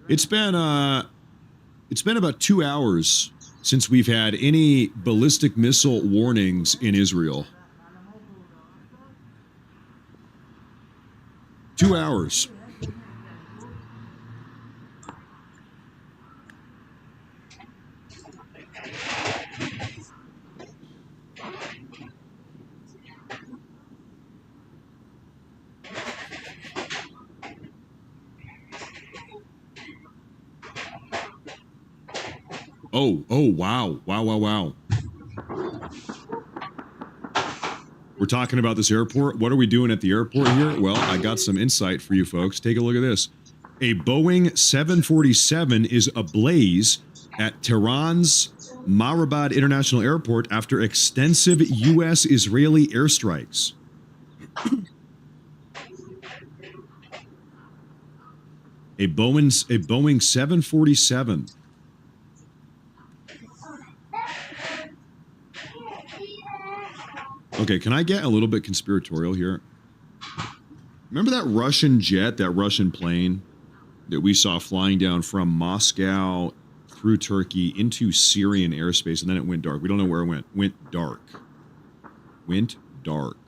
It's been about 2 hours since we've had any ballistic missile warnings in Israel. 2 hours. Oh, wow. Wow. We're talking about this airport. What are we doing at the airport here? Well, I got some insight for you folks. Take a look at this. A Boeing 747 is ablaze at Tehran's Marabad International Airport after extensive U.S.-Israeli airstrikes. A Boeing 747. Okay, can I get a little bit conspiratorial here? Remember that Russian jet, that Russian plane that we saw flying down from Moscow through Turkey into Syrian airspace, and then it went dark. We don't know where it went. Went dark. Went dark.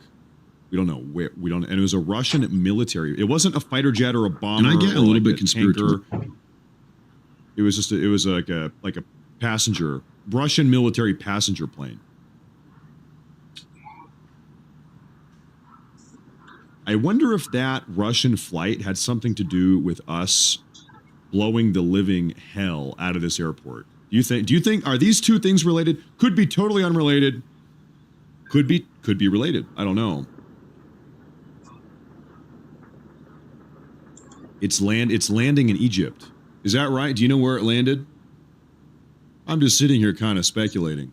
We don't know where. We don't. And it was a Russian military. It wasn't a fighter jet or a bomber. Can I get a little bit conspiratorial? It was just. It was like a passenger, Russian military passenger plane. I wonder if that Russian flight had something to do with us blowing the living hell out of this airport. Do you think are these two things related? Could be totally unrelated. Could be related. I don't know. It's landing in Egypt. Is that right? Do you know where it landed? I'm just sitting here kind of speculating.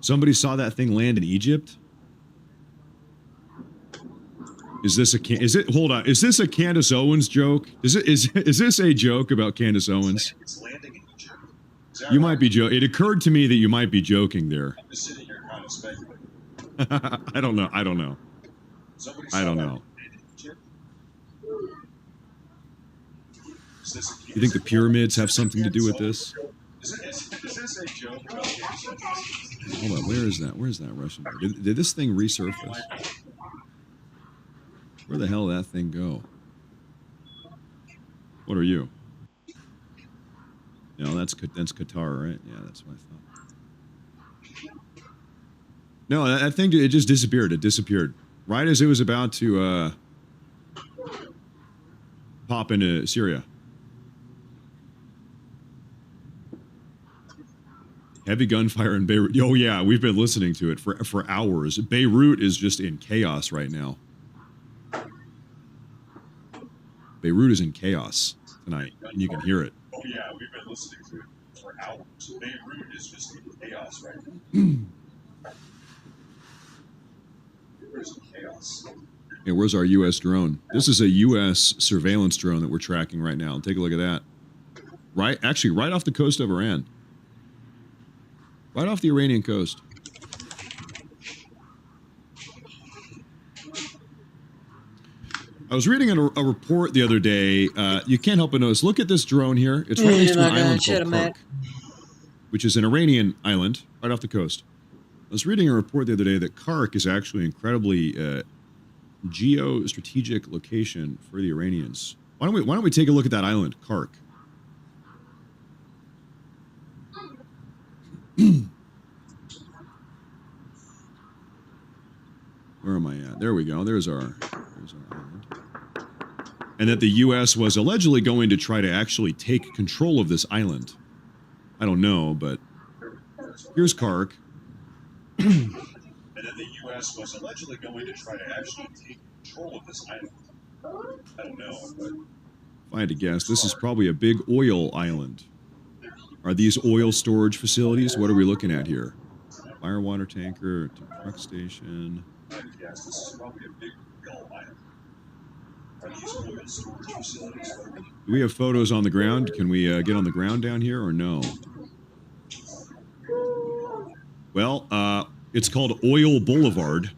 Somebody saw that thing land in Egypt? Is this hold on, is this a Candace Owens joke? Is this a joke about Candace Owens? It's landing in Egypt. You might be joking. It occurred to me that you might be joking there. I'm just sitting here kind of speculating. I don't know. I don't know. You think the pyramids have something to do with this? Is this a joke about Candace Owens? Hold on, where is that? Where's that Russian? Did this thing resurface? Where the hell did that thing go? What are you? No, that's Qatar, right? Yeah, that's what I thought. No, that thing, it just disappeared. It disappeared. Right as it was about to pop into Syria. Heavy gunfire in Beirut. Oh yeah, we've been listening to it for hours. Beirut is just in chaos right now. Beirut is in chaos tonight, and you can hear it. Oh yeah, we've been listening to it for hours. Beirut is just in chaos right now. Beirut's in chaos. Hey, where's our U.S. drone? This is a U.S. surveillance drone that we're tracking right now. Take a look at that. Right, actually, right off the coast of Iran. Right off the Iranian coast. I was reading a report the other day. You can't help but notice. Look at this drone here. It's right next to an island called Kark, which is an Iranian island right off the coast. I was reading a report the other day that Kark is actually an incredibly geo-strategic location for the Iranians. Why don't we take a look at that island, Kark? Where am I at? There we go. There's our island. And that the U.S. was allegedly going to try to actually take control of this island. I don't know, but here's Kark. And that the U.S. was allegedly going to try to actually take control of this island. I don't know, but if I had to guess, this is probably a big oil island. Are these oil storage facilities? What are we looking at here? Fire water tanker, truck station. Yes, this is probably a big oil island. Are these oil storage facilities? Do we have photos on the ground? Can we get on the ground down here or no? Well, it's called Oil Boulevard.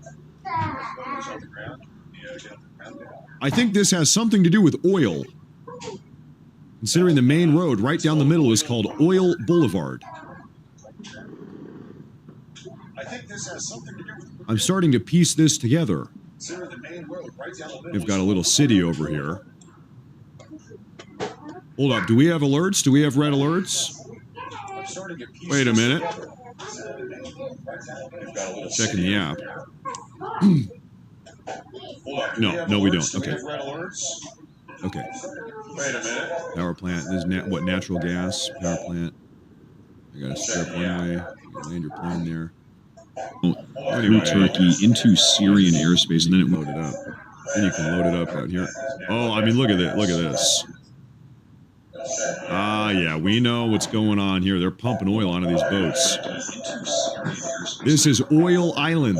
I think this has something to do with oil. Considering the main road right down the middle is called Oil Boulevard. I think this has something to do with. I'm starting to piece this together. Consider the main road right down the middle. We've got a little city over here. Hold up, do we have alerts? Do we have red alerts? I'm starting to piece Wait a this minute. together. We've got a little Checking city the over app. here. Hold on, do No, we have no, we alerts? don't. Do we Okay. have red alerts? Okay. Wait a minute. Power plant. This is what, natural gas power plant. I got a strip one way. You land your plane there. Oh, through Turkey into Syrian airspace, and then it loaded up. Then you can load it up out here. Oh, I mean, look at it. Look at this. Ah, yeah, we know what's going on here. They're pumping oil onto these boats. This is Oil Island,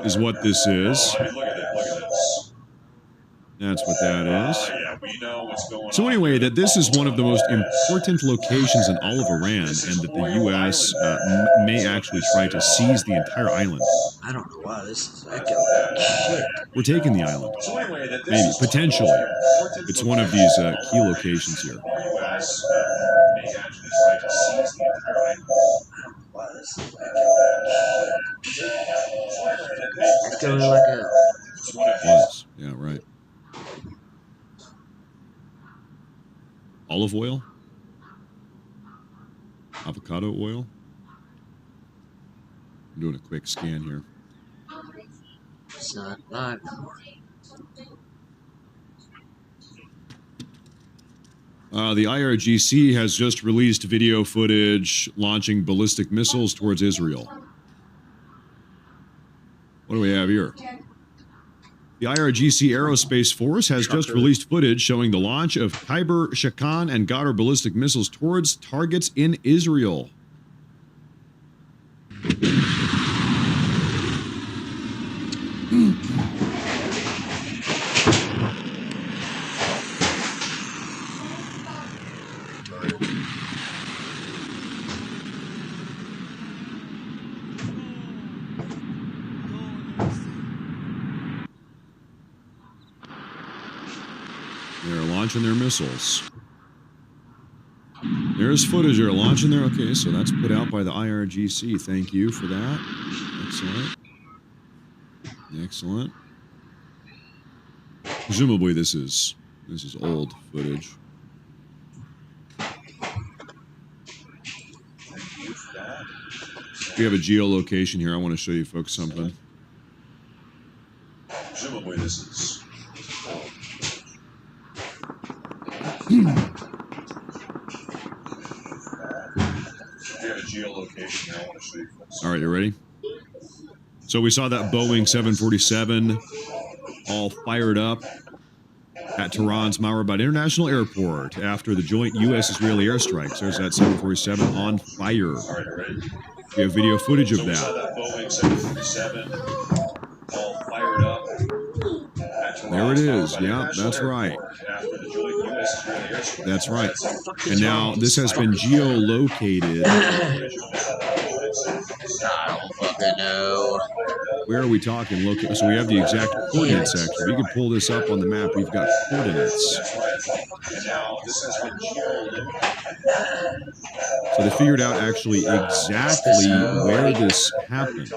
is what this is. Oh, I mean, look at it. Look at this. That's what that is. Yeah, we know what's going on. So anyway, that this is one of the most important locations in all of Iran, and that the U.S. May actually try to seize the entire island. I don't know why this is echoing like shit. We're taking the island. So anyway, that this Maybe, is potentially. important It's one of these key locations here. The U.S. May actually try to seize the entire island. I don't know why this is echoing like hell. It's one of these. Was. Yeah, right. Olive oil? Avocado oil? I'm doing a quick scan here. It's not live anymore. The IRGC has just released video footage launching ballistic missiles towards Israel. What do we have here? The IRGC Aerospace Force has just released footage showing the launch of Khyber Shakan and Ghadar ballistic missiles towards targets in Israel. They're launching their missiles. There's footage they're launching there. Okay, so that's put out by the IRGC. Thank you for that. Excellent. Excellent. Presumably this is old footage. We have a geolocation here. I want to show you folks something. Presumably this is. We have a geolocation here. I want to show you folks. All right, you ready? So we saw that Boeing 747 all fired up at Tehran's Ma'arabad International Airport after the joint U.S.-Israeli airstrikes. There's that 747 on fire. All right, ready? We have video footage of So we saw that. that Boeing 747 all fired up. There it is. Yeah, that's right. That's right. And now this has been geolocated. I don't fucking know. Where are we talking? So we have the exact coordinates actually. You can pull this up on the map. We've got coordinates. So they figured out actually exactly where this happened.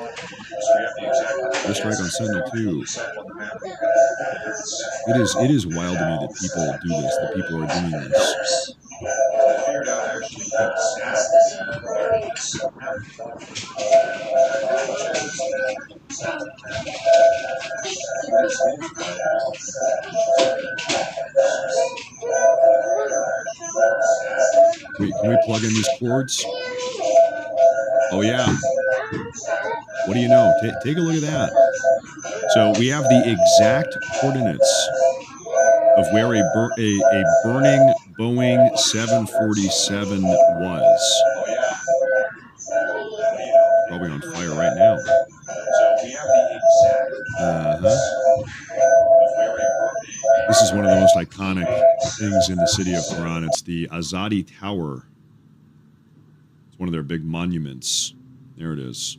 Airstrike on Sentinel-2. It is wild to me that people do this, that people are doing this. Can we plug in these cords? Oh yeah. What do you know? Take a look at that. So we have the exact coordinates of where a burning Boeing 747 was. Probably on fire right now. This is one of the most iconic things in the city of Tehran. It's the Azadi Tower. It's one of their big monuments. There it is.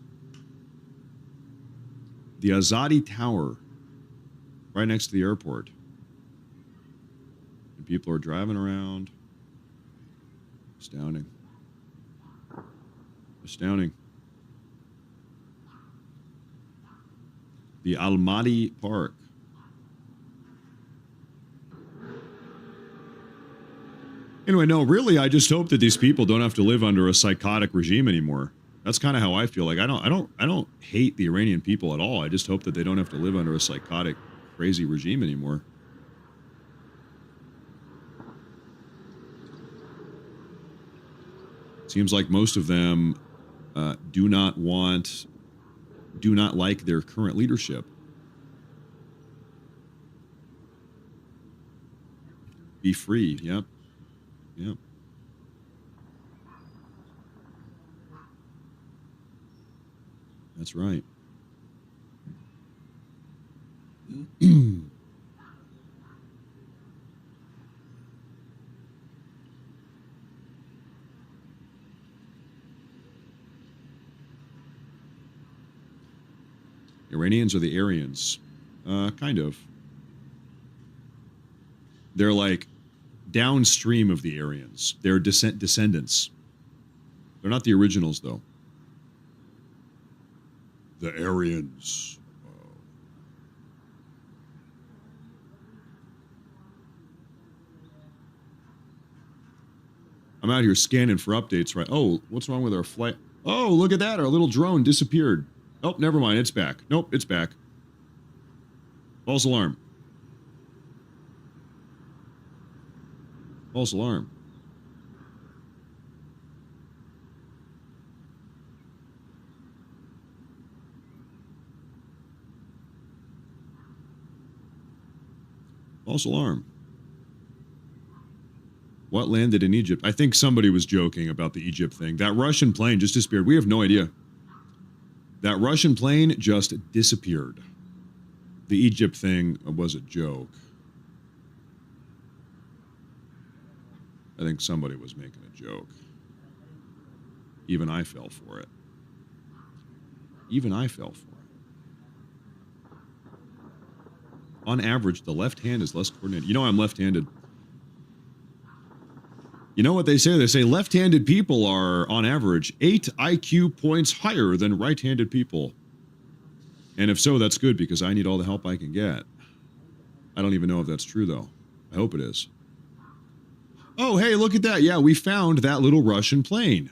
The Azadi Tower. right next to the airport. And people are driving around. Astounding. Astounding. The Almaty Park. Anyway, no, really, I just hope that these people don't have to live under a psychotic regime anymore. That's kind of how I feel. Like I don't hate the Iranian people at all. I just hope that they don't have to live under a psychotic, crazy regime anymore. Seems like most of them do not like their current leadership. Be free. Yep. Yep. That's right. Iranians are the Aryans. Kind of. They're like downstream of the Aryans. They're descendants. They're not the originals, though. The Aryans. I'm out here scanning for updates, right? Oh, what's wrong with our flight? Oh, look at that. Our little drone disappeared. Oh, never mind. It's back. Nope, it's back. False alarm. False alarm. False alarm. What landed in Egypt? I think somebody was joking about the Egypt thing. That Russian plane just disappeared. We have no idea. That Russian plane just disappeared. The Egypt thing was a joke. I think somebody was making a joke. Even I fell for it. Even I fell for it. On average, the left hand is less coordinated. You know I'm left-handed. You know what they say? They say left-handed people are, on average, 8 IQ points higher than right-handed people. And if so, that's good because I need all the help I can get. I don't even know if that's true, though. I hope it is. Oh, hey, look at that. Yeah, we found that little Russian plane.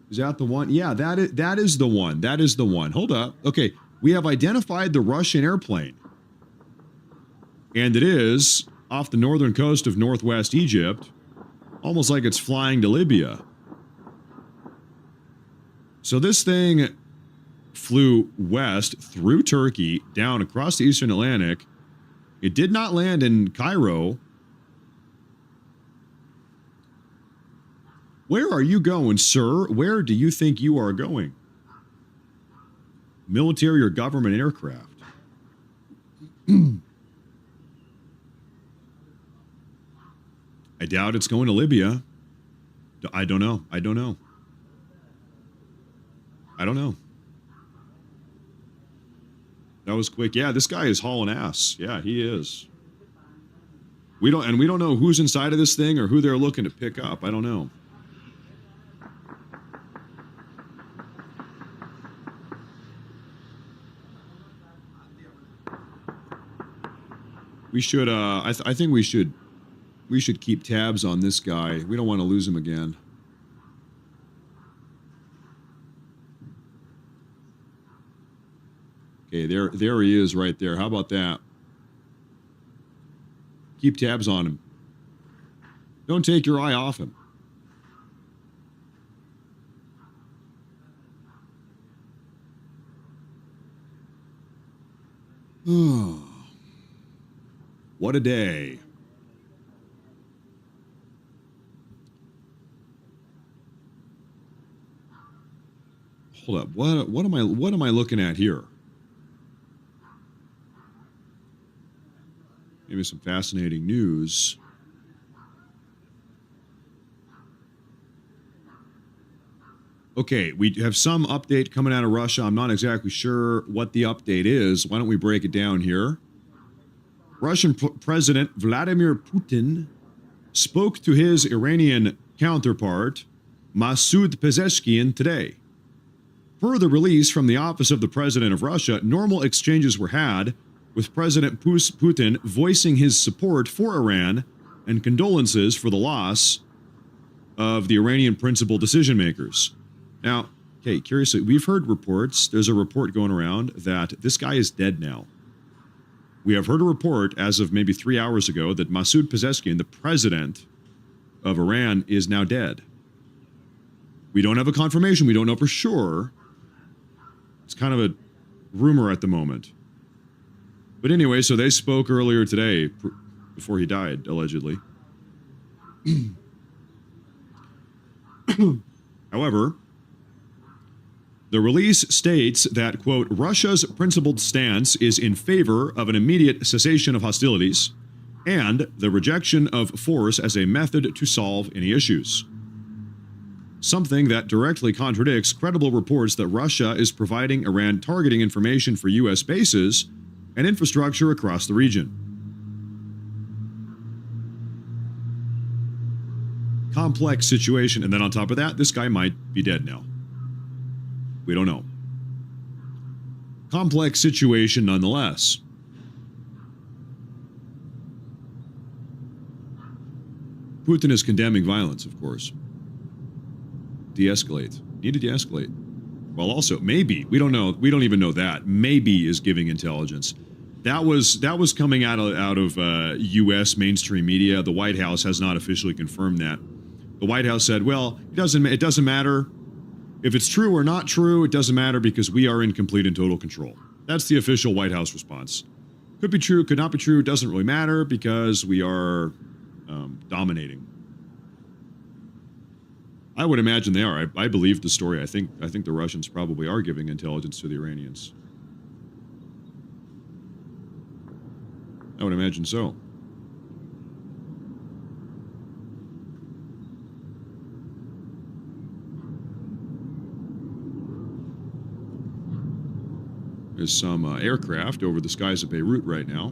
Is that the one? Yeah, that is the one. That is the one. Hold up. Okay, we have identified the Russian airplane. And it is off the northern coast of northwest Egypt, almost like it's flying to Libya. So this thing flew west through Turkey, down across the eastern Atlantic. It did not land in Cairo. Where are you going, sir? Where do you think you are going? Military or government aircraft? I doubt it's going to Libya. I don't know. I don't know. I don't know. That was quick. Yeah, this guy is hauling ass. Yeah, he is. We don't know who's inside of this thing or who they're looking to pick up. I don't know. We should I think we should keep tabs on this guy. We don't want to lose him again. Okay, there he is right there. How about that? Keep tabs on him. Don't take your eye off him. What a day. Hold up. What am I looking at here? Maybe some fascinating news. Okay, we have some update coming out of Russia. I'm not exactly sure what the update is. Why don't we break it down here? Russian President Vladimir Putin spoke to his Iranian counterpart, Masoud Pezeshkian, today. Per the release from the office of the President of Russia, normal exchanges were had, with President Putin voicing his support for Iran and condolences for the loss of the Iranian principal decision makers. Now, okay, curiously, we've heard reports, there's a report going around that this guy is dead now. We have heard a report as of maybe 3 hours ago that Masoud Pezeshkian, the president of Iran, is now dead. We don't have a confirmation, we don't know for sure. It's kind of a rumor at the moment. But anyway, so they spoke earlier today, before he died, allegedly. However, the release states that, quote, Russia's principled stance is in favor of an immediate cessation of hostilities and the rejection of force as a method to solve any issues. Something that directly contradicts credible reports that Russia is providing Iran targeting information for U.S. bases and infrastructure across the region. Complex situation, and then on top of that, this guy might be dead now. We don't know. Complex situation nonetheless. Putin is condemning violence, of course. De-escalate. Need to de-escalate. Well, also, maybe, we don't know, we don't even know that, maybe is giving intelligence. That was coming out of U.S. mainstream media. The White House has not officially confirmed that. The White House said, well, it doesn't matter. If it's true or not true, it doesn't matter because we are in complete and total control. That's the official White House response. Could be true, could not be true, it doesn't really matter because we are dominating. I would imagine they are. I believe the story. I think the Russians probably are giving intelligence to the Iranians. I would imagine so. There's some aircraft over the skies of Beirut right now.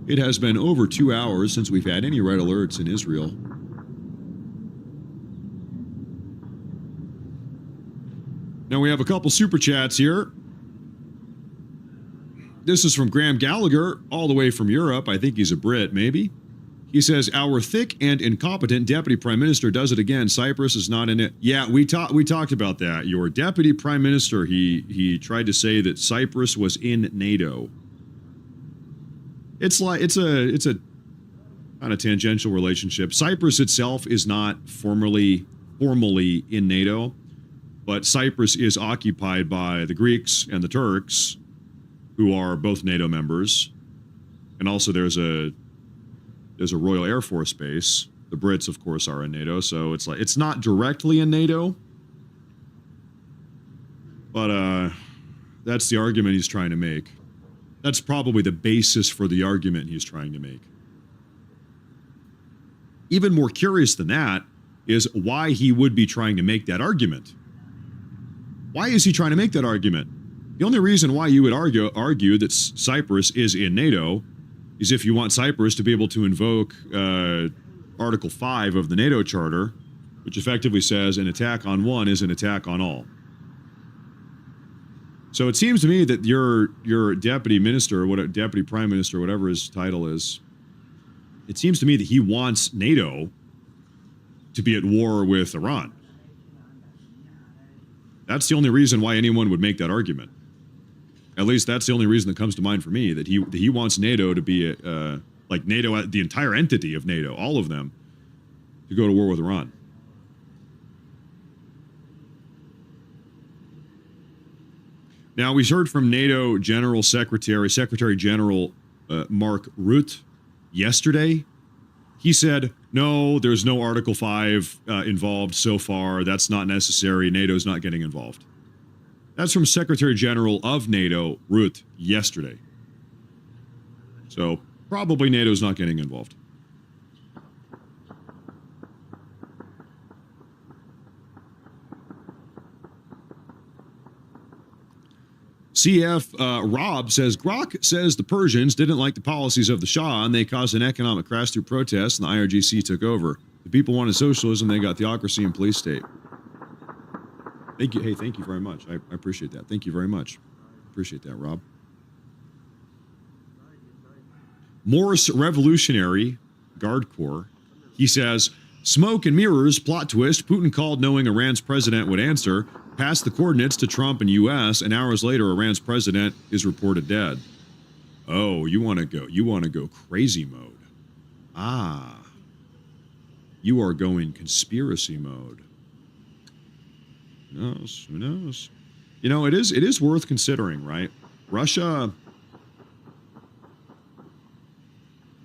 It has been over 2 hours since we've had any red alerts in Israel. Now we have a couple super chats here. This is from Graham Gallagher, all the way from Europe. I think he's a Brit, maybe. He says, our thick and incompetent deputy prime minister does it again. Cyprus is not in it. Yeah, we talked about that. Your deputy prime minister, he tried to say that Cyprus was in NATO. It's a kind of tangential relationship. Cyprus itself is not formally in NATO, but Cyprus is occupied by the Greeks and the Turks, who are both NATO members. And also there's a Royal Air Force base. The Brits, of course, are in NATO, so it's not directly in NATO. But that's the argument he's trying to make. That's probably the basis for the argument he's trying to make. Even more curious than that is why he would be trying to make that argument. Why is he trying to make that argument? The only reason why you would argue that Cyprus is in NATO is if you want Cyprus to be able to invoke Article 5 of the NATO Charter, which effectively says an attack on one is an attack on all. So it seems to me that your deputy minister, or deputy prime minister, whatever his title is, it seems to me that he wants NATO to be at war with Iran. That's the only reason why anyone would make that argument. At least that's the only reason that comes to mind for me, that he wants NATO to be like NATO, the entire entity of NATO, all of them, to go to war with Iran. Now, we heard from NATO General Secretary General Mark Rutte yesterday. He said, no, there's no Article 5 involved so far. That's not necessary. NATO's not getting involved. That's from Secretary General of NATO, Rutte, yesterday. So probably NATO's not getting involved. CF Rob says, Grok says the Persians didn't like the policies of the Shah and they caused an economic crash through protests and the IRGC took over. The people wanted socialism, they got theocracy and police state. Thank you. Hey, thank you very much. I appreciate that. Thank you very much. Appreciate that, Rob. Morris Revolutionary Guard Corps, he says, smoke and mirrors, plot twist, Putin called knowing Iran's president would answer, passed the coordinates to Trump and U.S., and hours later, Iran's president is reported dead. Oh, you want to go crazy mode. Ah. You are going conspiracy mode. Who knows? Who knows? You know, it is worth considering, right? Russia.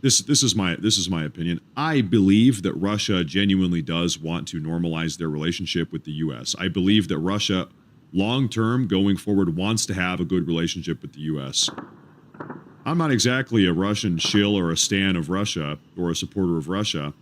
This is my opinion. I believe that Russia genuinely does want to normalize their relationship with the U.S. I believe that Russia, long term, going forward, wants to have a good relationship with the U.S. I'm not exactly a Russian shill or a stan of Russia or a supporter of Russia.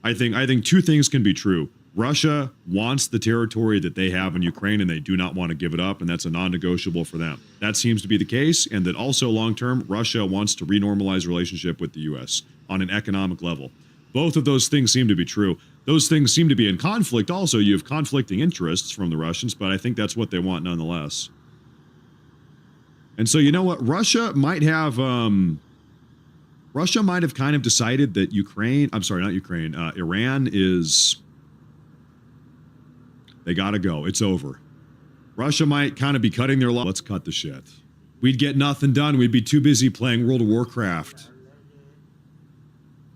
I think two things can be true. Russia wants the territory that they have in Ukraine and they do not want to give it up, and that's a non-negotiable for them. That seems to be the case, and that also long-term, Russia wants to renormalize relationship with the U.S. on an economic level. Both of those things seem to be true. Those things seem to be in conflict also. You have conflicting interests from the Russians, but I think that's what they want nonetheless. And so, you know what? Russia might have kind of decided that Iran is... They gotta go. It's over. Russia might kind of be cutting their Let's cut the shit. We'd get nothing done. We'd be too busy playing World of Warcraft.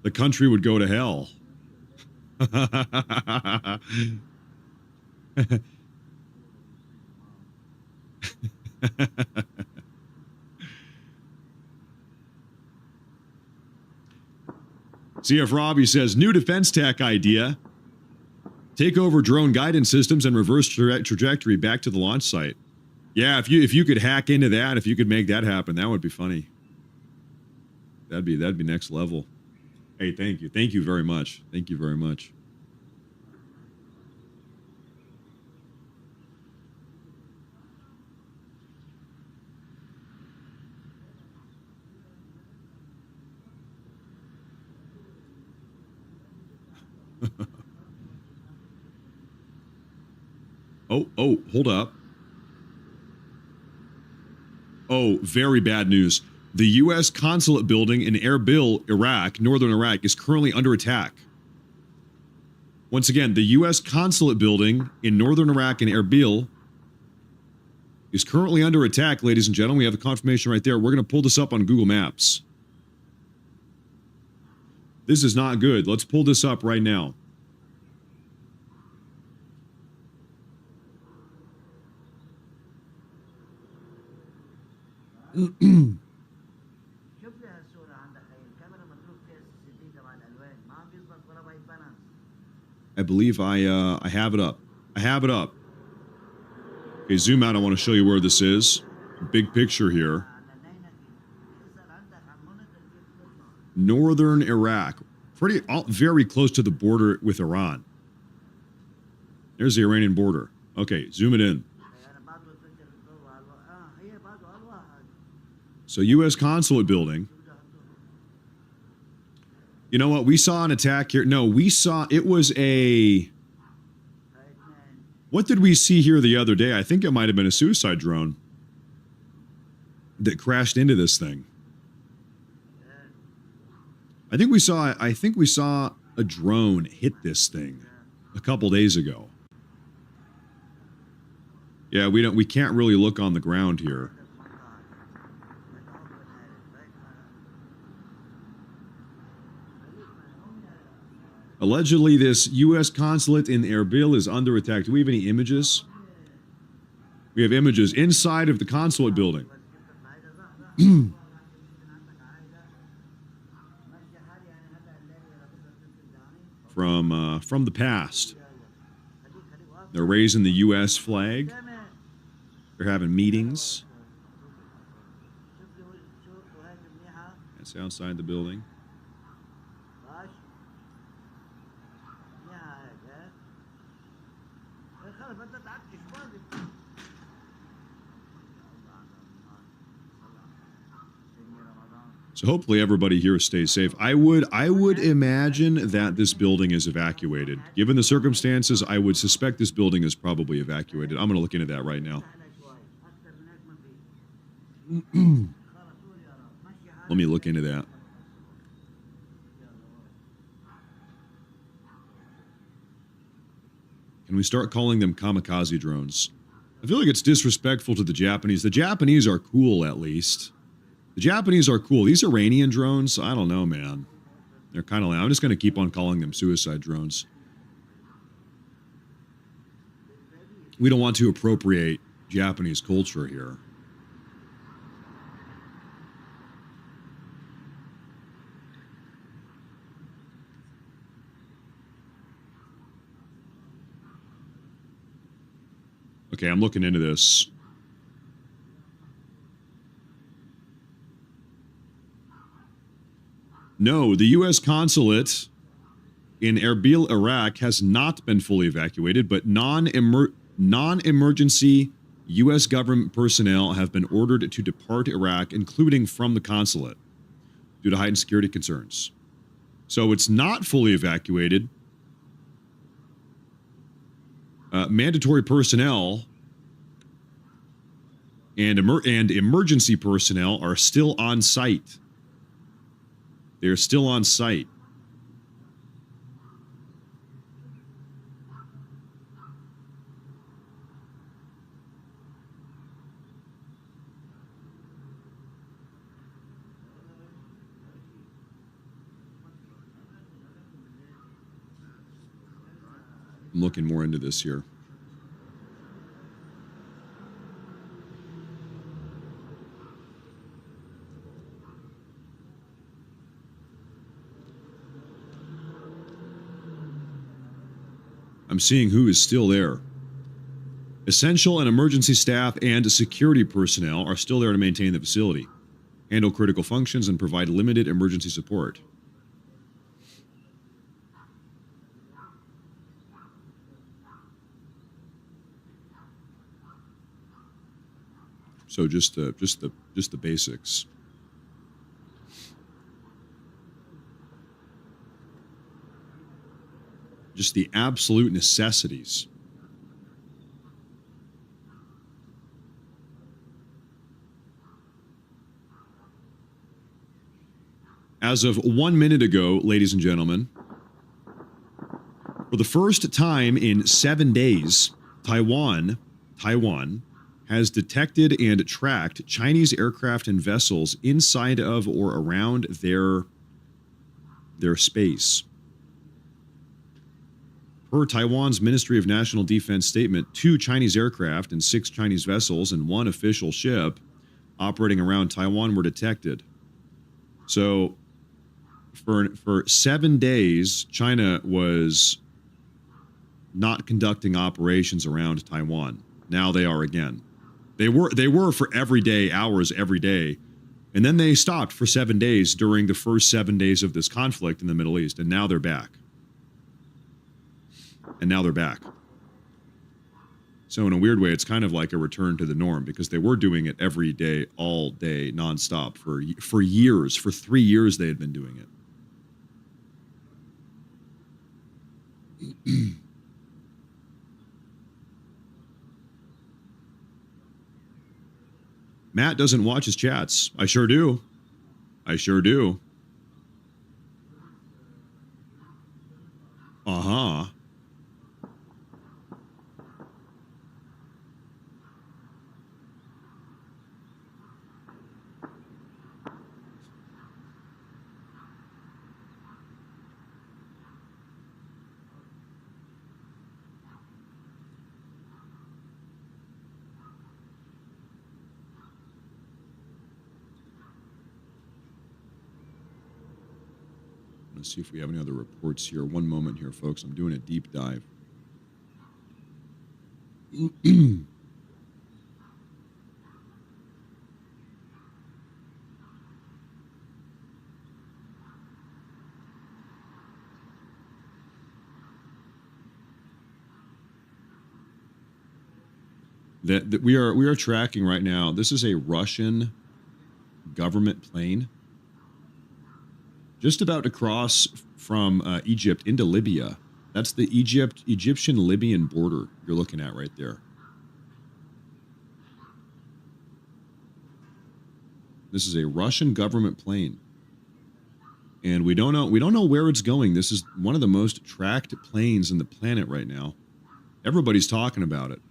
The country would go to hell. CF Robbie says, new defense tech idea. Take over drone guidance systems and reverse trajectory back to the launch site. Yeah, if you could hack into that, if you could make that happen, that would be funny. That'd be next level. Hey, thank you. Thank you very much. Thank you very much. Oh, hold up. Oh, very bad news. The U.S. consulate building in Erbil, Iraq, northern Iraq, is currently under attack. Once again, the U.S. consulate building in northern Iraq in Erbil is currently under attack, ladies and gentlemen. We have the confirmation right there. We're going to pull this up on Google Maps. This is not good. Let's pull this up right now. I believe I have it up. I have it up. Okay, zoom out. I want to show you where this is. Big picture here. Northern Iraq. Very close to the border with Iran. There's the Iranian border. Okay, zoom it in. So U.S. consulate building. You know what? We saw an attack here. No, it was a... What did we see here the other day? I think it might have been a suicide drone that crashed into this thing. I think we saw a drone hit this thing a couple days ago. Yeah, we can't really look on the ground here. Allegedly, this U.S. consulate in Erbil is under attack. Do we have any images? We have images inside of the consulate building. From the past. They're raising the U.S. flag. They're having meetings. That's outside the building. So hopefully everybody here stays safe. I would imagine that this building is evacuated. Given the circumstances, I would suspect this building is probably evacuated. I'm going to look into that right now. Let me look into that. Can we start calling them kamikaze drones? I feel like it's disrespectful to the Japanese. The Japanese are cool, at least. The Japanese are cool. These Iranian drones, I don't know, man. They're kind of... I'm just going to keep on calling them suicide drones. We don't want to appropriate Japanese culture here. Okay, I'm looking into this. No, the U.S. consulate in Erbil, Iraq, has not been fully evacuated, but non-emergency U.S. government personnel have been ordered to depart Iraq, including from the consulate, due to heightened security concerns. So it's not fully evacuated. Mandatory personnel and emergency personnel are still on site. They're still on site. I'm looking more into this here. I'm seeing who is still there. Essential and emergency staff and security personnel are still there to maintain the facility, handle critical functions, and provide limited emergency support. So just the basics. Just the absolute necessities. As of 1 minute ago, ladies and gentlemen, for the first time in 7 days, Taiwan has detected and tracked Chinese aircraft and vessels inside of or around their space. Per Taiwan's Ministry of National Defense statement, 2 Chinese aircraft and 6 Chinese vessels and 1 official ship operating around Taiwan were detected. So, for 7 days, China was not conducting operations around Taiwan. Now they are again. They were for every day, hours every day, and then they stopped for 7 days during the first 7 days of this conflict in the Middle East, and now they're back. So in a weird way, it's kind of like a return to the norm, because they were doing it every day, all day, nonstop for years. For 3 years, they had been doing it. Matt doesn't watch his chats. I sure do. Uh-huh. Let's see if we have any other reports here. One moment here, folks. I'm doing a deep dive. that we are tracking right now. This is a Russian government plane Just about to cross from Egypt into Libya. That's the Egyptian-Libyan border you're looking at right there. This is a Russian government plane. And we don't know where it's going. This is one of the most tracked planes in the planet right now. Everybody's talking about it.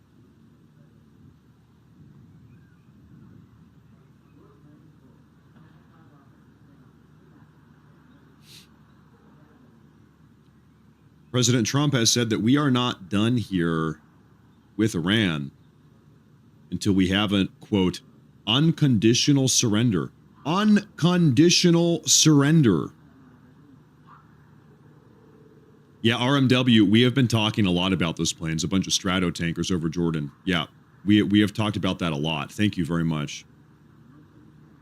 President Trump has said that we are not done here with Iran until we have a, quote, unconditional surrender. Unconditional surrender. Yeah, RMW, we have been talking a lot about those planes, a bunch of strato tankers over Jordan. Yeah, we have talked about that a lot. Thank you very much.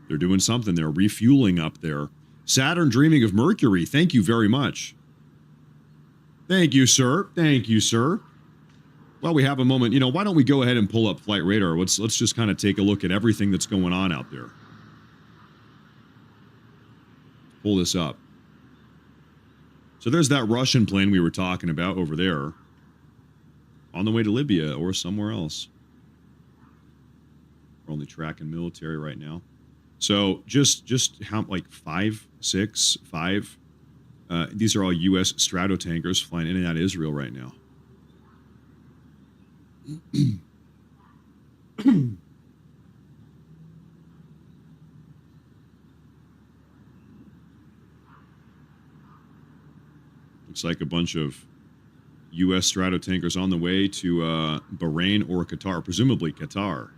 They're doing something. They're refueling up there. Saturn dreaming of Mercury. Thank you very much. Thank you, sir. Thank you, sir. Well, we have a moment. You know, why don't we go ahead and pull up Flight Radar? Let's just kind of take a look at everything that's going on out there. Pull this up. So there's that Russian plane we were talking about over there, on the way to Libya or somewhere else. We're only tracking military right now. So just how, like 5, 6, 5. These are all U.S. strato tankers flying in and out of Israel right now. Looks like a bunch of U.S. strato tankers on the way to Bahrain or Qatar, presumably Qatar.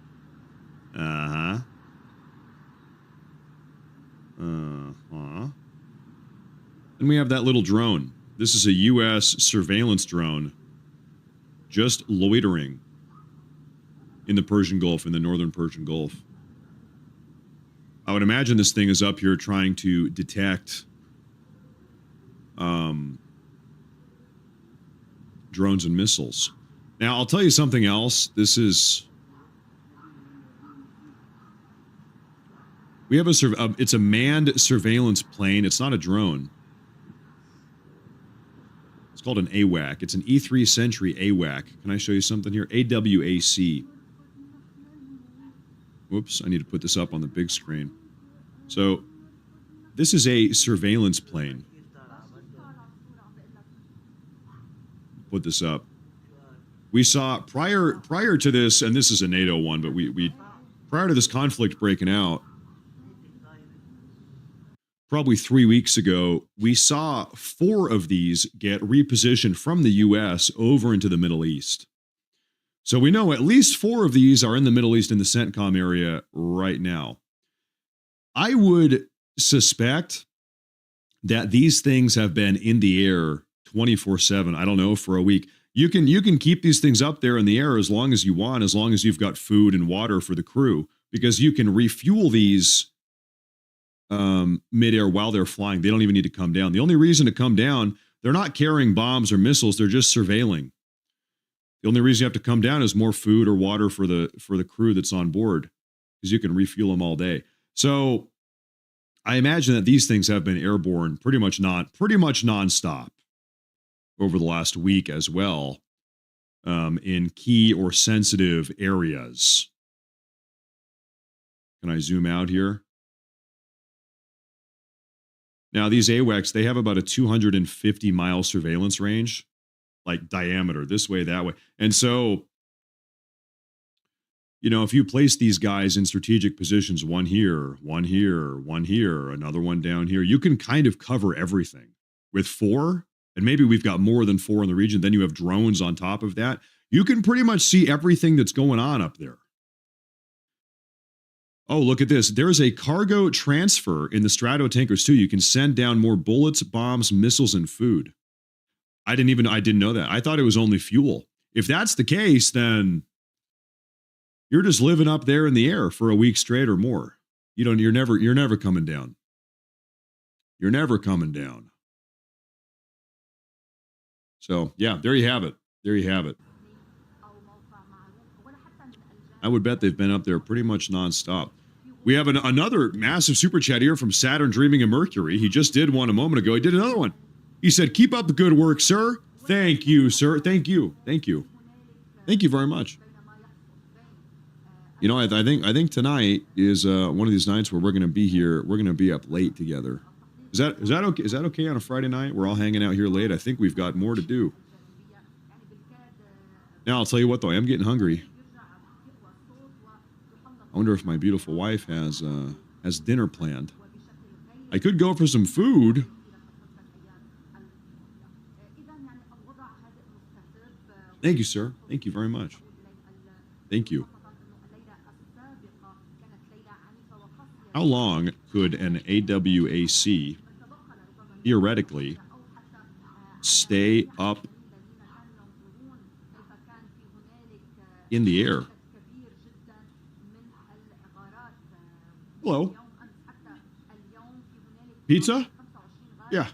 Uh-huh. Uh-huh. And we have that little drone. This is a U.S. surveillance drone just loitering in the Persian Gulf, in the northern Persian Gulf. I would imagine this thing is up here trying to detect drones and missiles. Now, I'll tell you something else. This is... We have it's a manned surveillance plane. It's not a drone. It's called an AWAC. It's an E3 Century AWAC. Can I show you something here? AWAC. Whoops, I need to put this up on the big screen. So, this is a surveillance plane. Put this up. We saw prior to this, and this is a NATO one, but we prior to this conflict breaking out, probably 3 weeks ago, we saw 4 of these get repositioned from the U.S. over into the Middle East. So we know at least 4 of these are in the Middle East in the CENTCOM area right now. I would suspect that these things have been in the air 24/7. I don't know, for a week. You can keep these things up there in the air as long as you want, as long as you've got food and water for the crew, because you can refuel these midair while they're flying. They don't even need to come down. The only reason to come down, they're not carrying bombs or missiles. They're just surveilling. The only reason you have to come down is more food or water for the crew that's on board, because you can refuel them all day. So I imagine that these things have been airborne pretty much nonstop over the last week as well, in key or sensitive areas. Can I zoom out here? Now, these AWACS, they have about a 250-mile surveillance range, like diameter, this way, that way. And so, you know, if you place these guys in strategic positions, one here, one here, one here, another one down here, you can kind of cover everything. With 4, and maybe we've got more than 4 in the region, then you have drones on top of that, you can pretty much see everything that's going on up there. Oh, look at this. There's a cargo transfer in the strato tankers too. You can send down more bullets, bombs, missiles, and food. I didn't know that. I thought it was only fuel. If that's the case, then you're just living up there in the air for a week straight or more. You're never coming down. You're never coming down. So, yeah, there you have it. There you have it. I would bet they've been up there pretty much nonstop. We have another massive super chat here from Saturn Dreaming of Mercury. He just did one a moment ago. He did another one. He said, keep up the good work, sir. Thank you, sir. Thank you. Thank you. Thank you very much. You know, I think tonight is one of these nights where we're going to be here. We're going to be up late together. Is that okay? Is that okay on a Friday night? We're all hanging out here late. I think we've got more to do. Now, I'll tell you what, though. I am getting hungry. I wonder if my beautiful wife has dinner planned. I could go for some food. Thank you, sir. Thank you very much. Thank you. How long could an AWAC theoretically stay up in the air? Hello. Pizza? Yeah.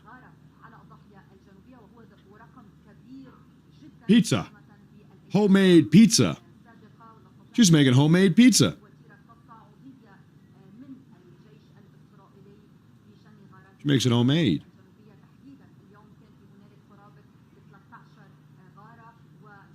Pizza. Homemade pizza. She's making homemade pizza. She makes it homemade.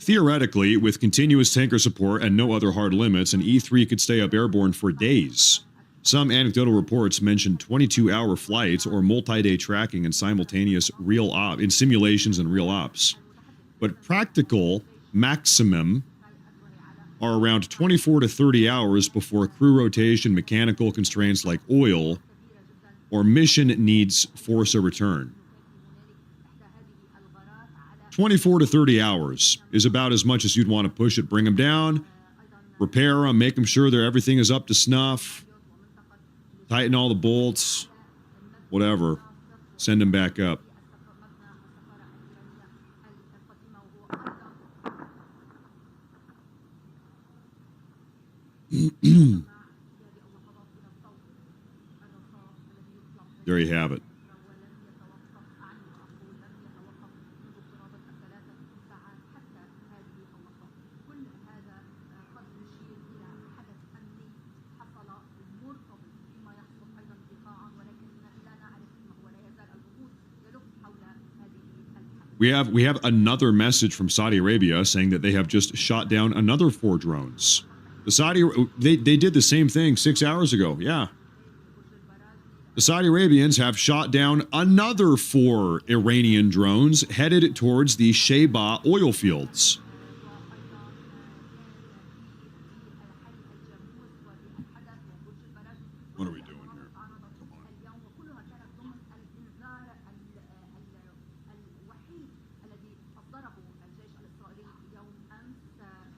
Theoretically, with continuous tanker support and no other hard limits, an E-3 could stay up airborne for days. Some anecdotal reports mention 22-hour flights or multi-day tracking in simultaneous in simulations and real ops. But practical maximum are around 24 to 30 hours before crew rotation, mechanical constraints like oil, or mission needs force a return. 24 to 30 hours is about as much as you'd want to push it. Bring them down, repair them, make them sure that everything is up to snuff, tighten all the bolts, whatever, send them back up. There you have it. We have another message from Saudi Arabia saying that they have just shot down another 4 drones. They did the same thing 6 hours ago. Yeah. The Saudi Arabians have shot down another 4 Iranian drones headed towards the Sheba oil fields. What are we doing here? Come on.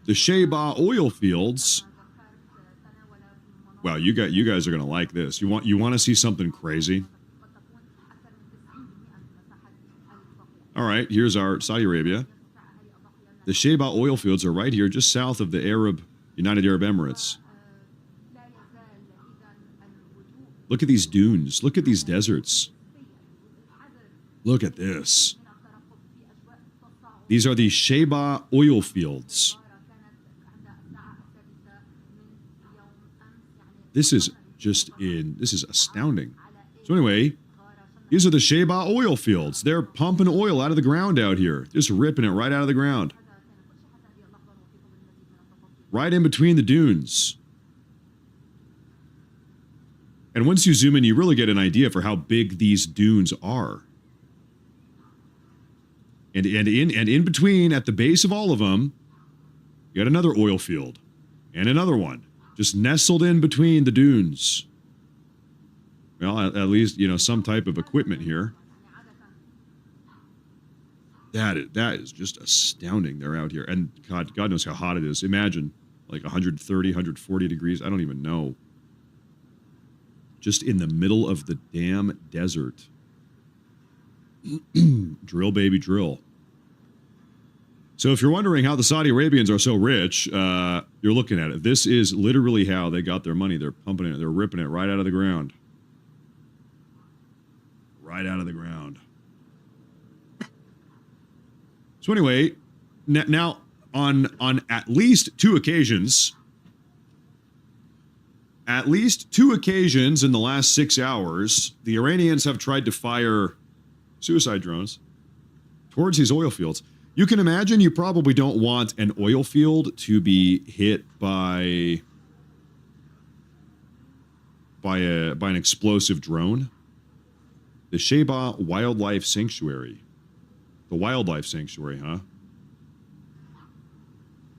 The Sheba oil fields. Wow, you guys are gonna like this. You want to see something crazy? All right, here's our Saudi Arabia. The Sheba oil fields are right here, just south of the United Arab Emirates. Look at these dunes. Look at these deserts. Look at this. These are the Sheba oil fields. This is astounding. So anyway, these are the Sheba oil fields. They're pumping oil out of the ground out here. Just ripping it right out of the ground. Right in between the dunes. And once you zoom in, you really get an idea for how big these dunes are. And in between, at the base of all of them, you got another oil field. And another one. Just nestled in between the dunes. Well, at least, you know, some type of equipment here. That is just astounding. They're out here. And God knows how hot it is. Imagine, like 130, 140 degrees. I don't even know. Just in the middle of the damn desert. Drill, baby, drill. So if you're wondering how the Saudi Arabians are so rich, you're looking at it. This is literally how they got their money. They're pumping it. They're ripping it right out of the ground. Right out of the ground. So anyway, now on at least 2 occasions, at least 2 occasions in the last 6 hours, the Iranians have tried to fire suicide drones towards these oil fields. You can imagine you probably don't want an oil field to be hit by an explosive drone. The Sheba Wildlife Sanctuary. The Wildlife Sanctuary, huh?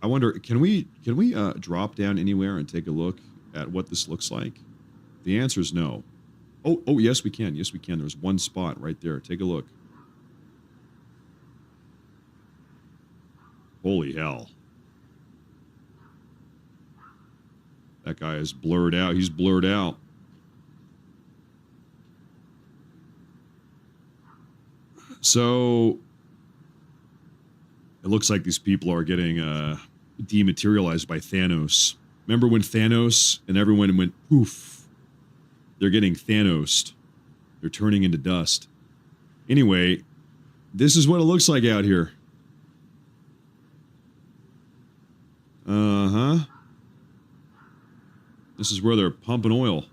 I wonder, can we drop down anywhere and take a look at what this looks like? The answer is no. Oh, yes, we can. Yes, we can. There's one spot right there. Take a look. Holy hell. That guy is blurred out. He's blurred out. So it looks like these people are getting dematerialized by Thanos. Remember when Thanos and everyone went poof? They're getting Thanosed. They're turning into dust. Anyway, this is what it looks like out here. Uh-huh. This is where they're pumping oil.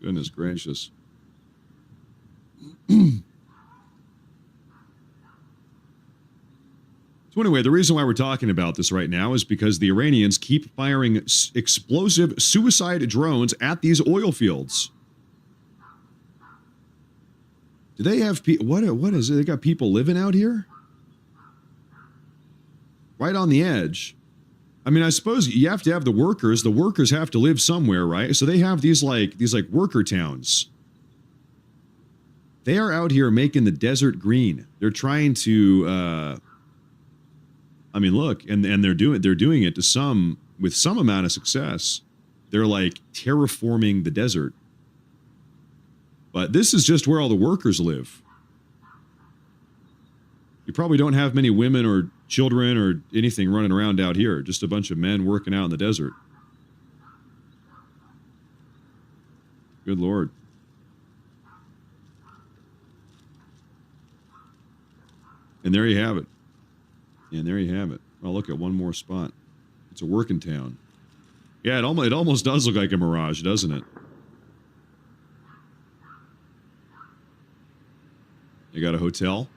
Goodness gracious. So anyway, the reason why we're talking about this right now is because the Iranians keep firing explosive suicide drones at these oil fields. Do they have people? What is it? They got people living out here? Right on the edge. I mean, I suppose you have to have the workers. The workers have to live somewhere, right? So they have these like worker towns. They are out here making the desert green. They're trying to I mean, look, and they're doing it to with some amount of success. They're like terraforming the desert. But this is just where all the workers live. You probably don't have many women or children or anything running around out here. Just a bunch of men working out in the desert. Good Lord. And there you have it. And there you have it. I'll look at one more spot. It's a working town. Yeah, it almost does look like a mirage, doesn't it? You got a hotel?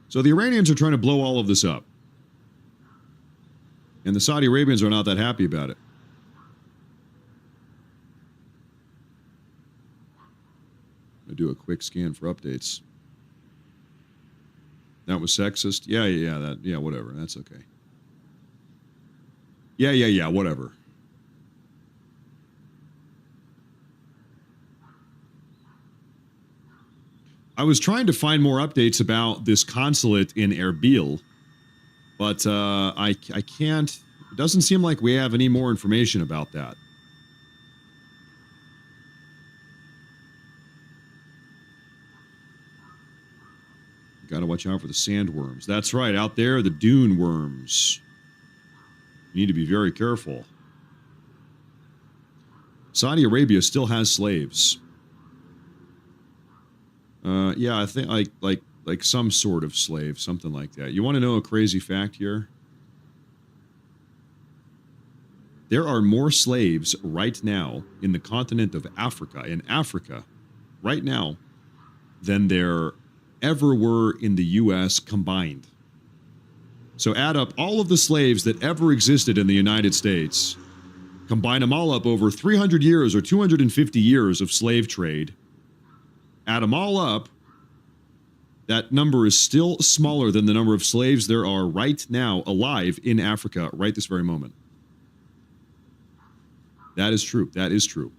So the Iranians are trying to blow all of this up. And the Saudi Arabians are not that happy about it. I'll do a quick scan for updates. That was sexist? Yeah, whatever. That's okay. Yeah, whatever. I was trying to find more updates about this consulate in Erbil, but I can't. It doesn't seem like we have any more information about that. Got to watch out for the sandworms. That's right, out there, the dune worms. You need to be very careful. Saudi Arabia still has slaves. Yeah, I think like some sort of slave, something like that. You want to know a crazy fact here? There are more slaves right now in the continent of Africa, right now, than there ever were in the U.S. combined. So add up all of the slaves that ever existed in the United States, combine them all up over 300 years or 250 years of slave trade, add them all up, that number is still smaller than the number of slaves there are right now alive in Africa right this very moment. That is true. That is true.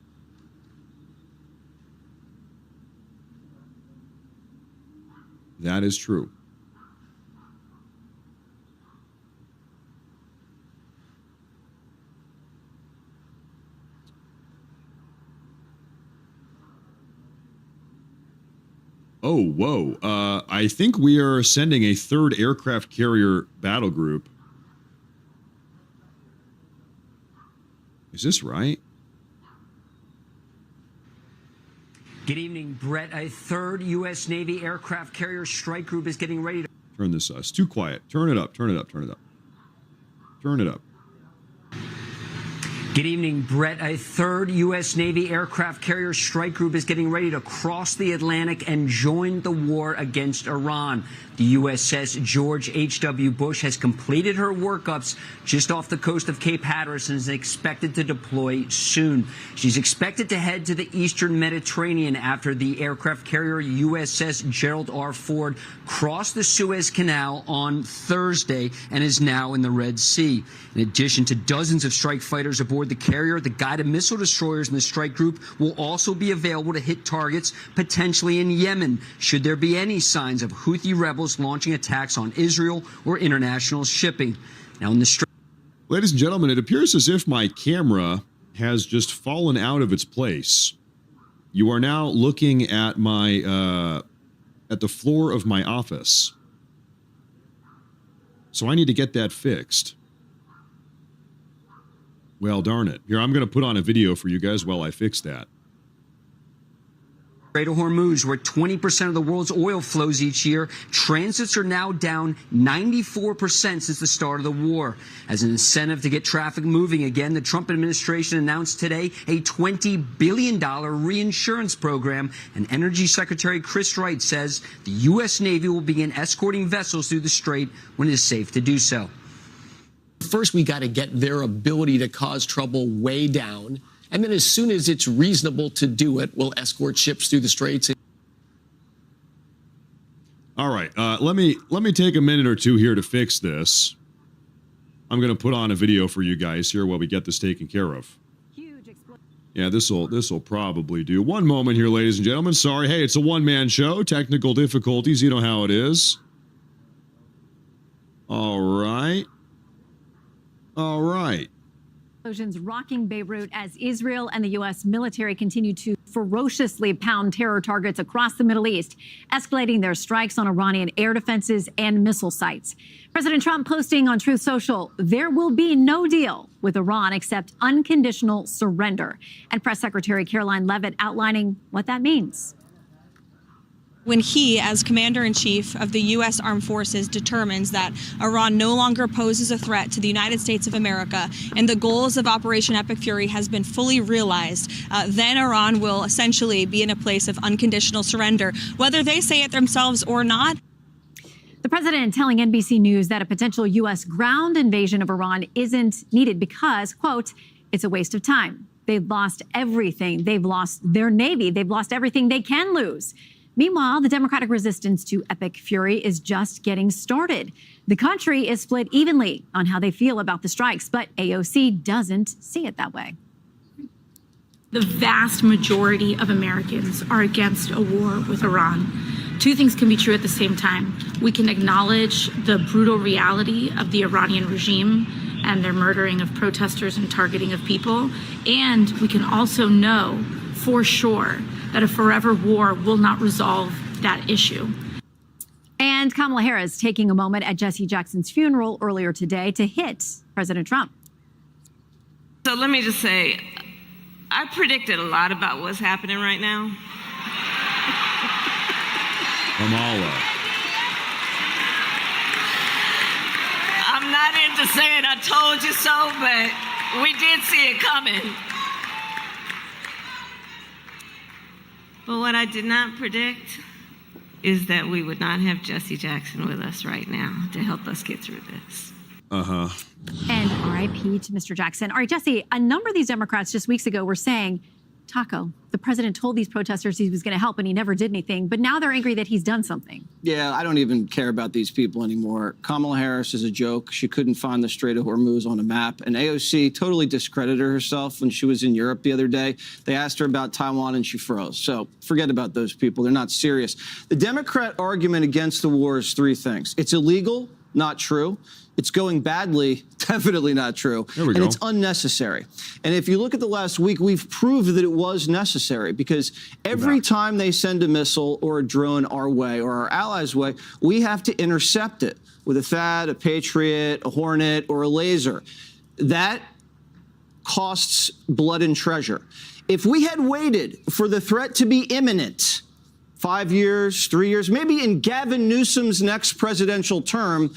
That is true. Oh, whoa. I think we are sending a third aircraft carrier battle group. Is this right? Good evening, Brett. A third U.S. Navy aircraft carrier strike group is getting ready to... Turn this up. It's too quiet. Turn it up. Turn it up. Turn it up. Turn it up. Good evening, Brett. A third U.S. Navy aircraft carrier strike group is getting ready to cross the Atlantic and join the war against Iran. The USS George H.W. Bush has completed her workups just off the coast of Cape Hatteras and is expected to deploy soon. She's expected to head to the eastern Mediterranean after the aircraft carrier USS Gerald R. Ford crossed the Suez Canal on Thursday and is now in the Red Sea. In addition to dozens of strike fighters aboard the carrier, the guided missile destroyers in the strike group will also be available to hit targets potentially in Yemen, should there be any signs of Houthi rebels launching attacks on Israel or international shipping. Now, in the ladies and gentlemen, it appears as if my camera has just fallen out of its place. You are now looking at my at the floor of my office. So I need to get that fixed. Well, darn it. Here, I'm going to put on a video for you guys while I fix that. Strait of Hormuz, where 20% of the world's oil flows each year, transits are now down 94% since the start of the war. As an incentive to get traffic moving again, the Trump administration announced today a $20 billion reinsurance program, and Energy Secretary Chris Wright says the U.S. Navy will begin escorting vessels through the strait when it is safe to do so. First, we got to get their ability to cause trouble way down. And then as soon as it's reasonable to do it, we'll escort ships through the straits. All right. Let me take a minute or two here to fix this. I'm going to put on a video for you guys here while we get this taken care of. Yeah, this'll probably do. One moment here, ladies and gentlemen. Sorry. Hey, it's a one-man show. Technical difficulties. You know how it is. All right. All right. Explosions rocking Beirut as Israel and the U.S. military continue to ferociously pound terror targets across the Middle East, escalating their strikes on Iranian air defenses and missile sites. President Trump posting on Truth Social, there will be no deal with Iran except unconditional surrender. And Press Secretary Caroline Leavitt outlining what that means. When he, as Commander-in-Chief of the U.S. Armed Forces, determines that Iran no longer poses a threat to the United States of America and the goals of Operation Epic Fury has been fully realized, then Iran will essentially be in a place of unconditional surrender, whether they say it themselves or not. The president telling NBC News that a potential U.S. ground invasion of Iran isn't needed because, quote, it's a waste of time. They've lost everything. They've lost their Navy. They've lost everything they can lose. Meanwhile, the Democratic resistance to Epic Fury is just getting started. The country is split evenly on how they feel about the strikes, but AOC doesn't see it that way. The vast majority of Americans are against a war with Iran. Two things can be true at the same time. We can acknowledge the brutal reality of the Iranian regime and their murdering of protesters and targeting of people. And we can also know for sure that a forever war will not resolve that issue. And Kamala Harris taking a moment at Jesse Jackson's funeral earlier today to hit President Trump. So let me just say, I predicted a lot about what's happening right now. Kamala. I'm not into saying I told you so, but we did see it coming. But what I did not predict is that we would not have Jesse Jackson with us right now to help us get through this. Uh-huh. And RIP to Mr. Jackson. All right, Jesse, a number of these Democrats just weeks ago were saying, Taco, the president told these protesters he was going to help and he never did anything. But now they're angry that he's done something. Yeah, I don't even care about these people anymore. Kamala Harris is a joke. She couldn't find the Strait of Hormuz on a map. And AOC totally discredited herself when she was in Europe the other day. They asked her about Taiwan and she froze. So forget about those people. They're not serious. The Democrat argument against the war is three things. It's illegal, not true. It's going badly, definitely not true. There we go. And it's unnecessary. And if you look at the last week, we've proved that it was necessary because every time they send a missile or a drone our way or our allies' way, we have to intercept it with a THAAD, a Patriot, a Hornet, or a laser. That costs blood and treasure. If we had waited for the threat to be imminent, 5 years, 3 years, maybe in Gavin Newsom's next presidential term,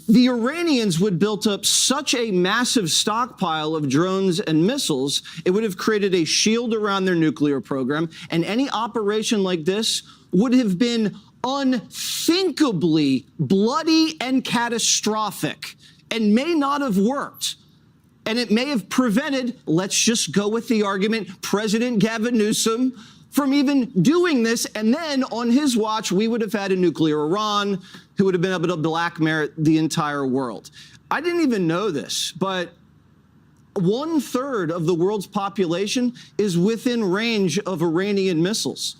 the Iranians would build up such a massive stockpile of drones and missiles, it would have created a shield around their nuclear program, and any operation like this would have been unthinkably bloody and catastrophic and may not have worked. And it may have prevented, let's just go with the argument, President Gavin Newsom from even doing this. And then on his watch, we would have had a nuclear Iran who would have been able to blackmail the entire world. I didn't even know this, but 1/3 of the world's population is within range of Iranian missiles.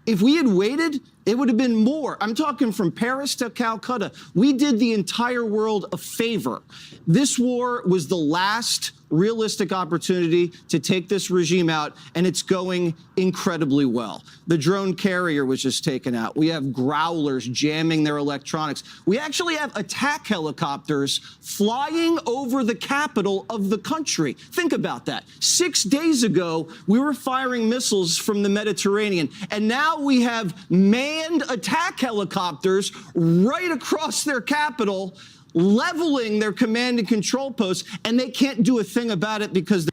If we had waited, it would have been more. I'm talking from Paris to Calcutta. We did the entire world a favor. This war was the last realistic opportunity to take this regime out, and it's going incredibly well. The drone carrier was just taken out. We have growlers jamming their electronics. We actually have attack helicopters flying over the capital of the country. Think about that. 6 days ago, we were firing missiles from the Mediterranean, and now we have manned attack helicopters right across their capital, leveling their command and control posts, and they can't do a thing about it because...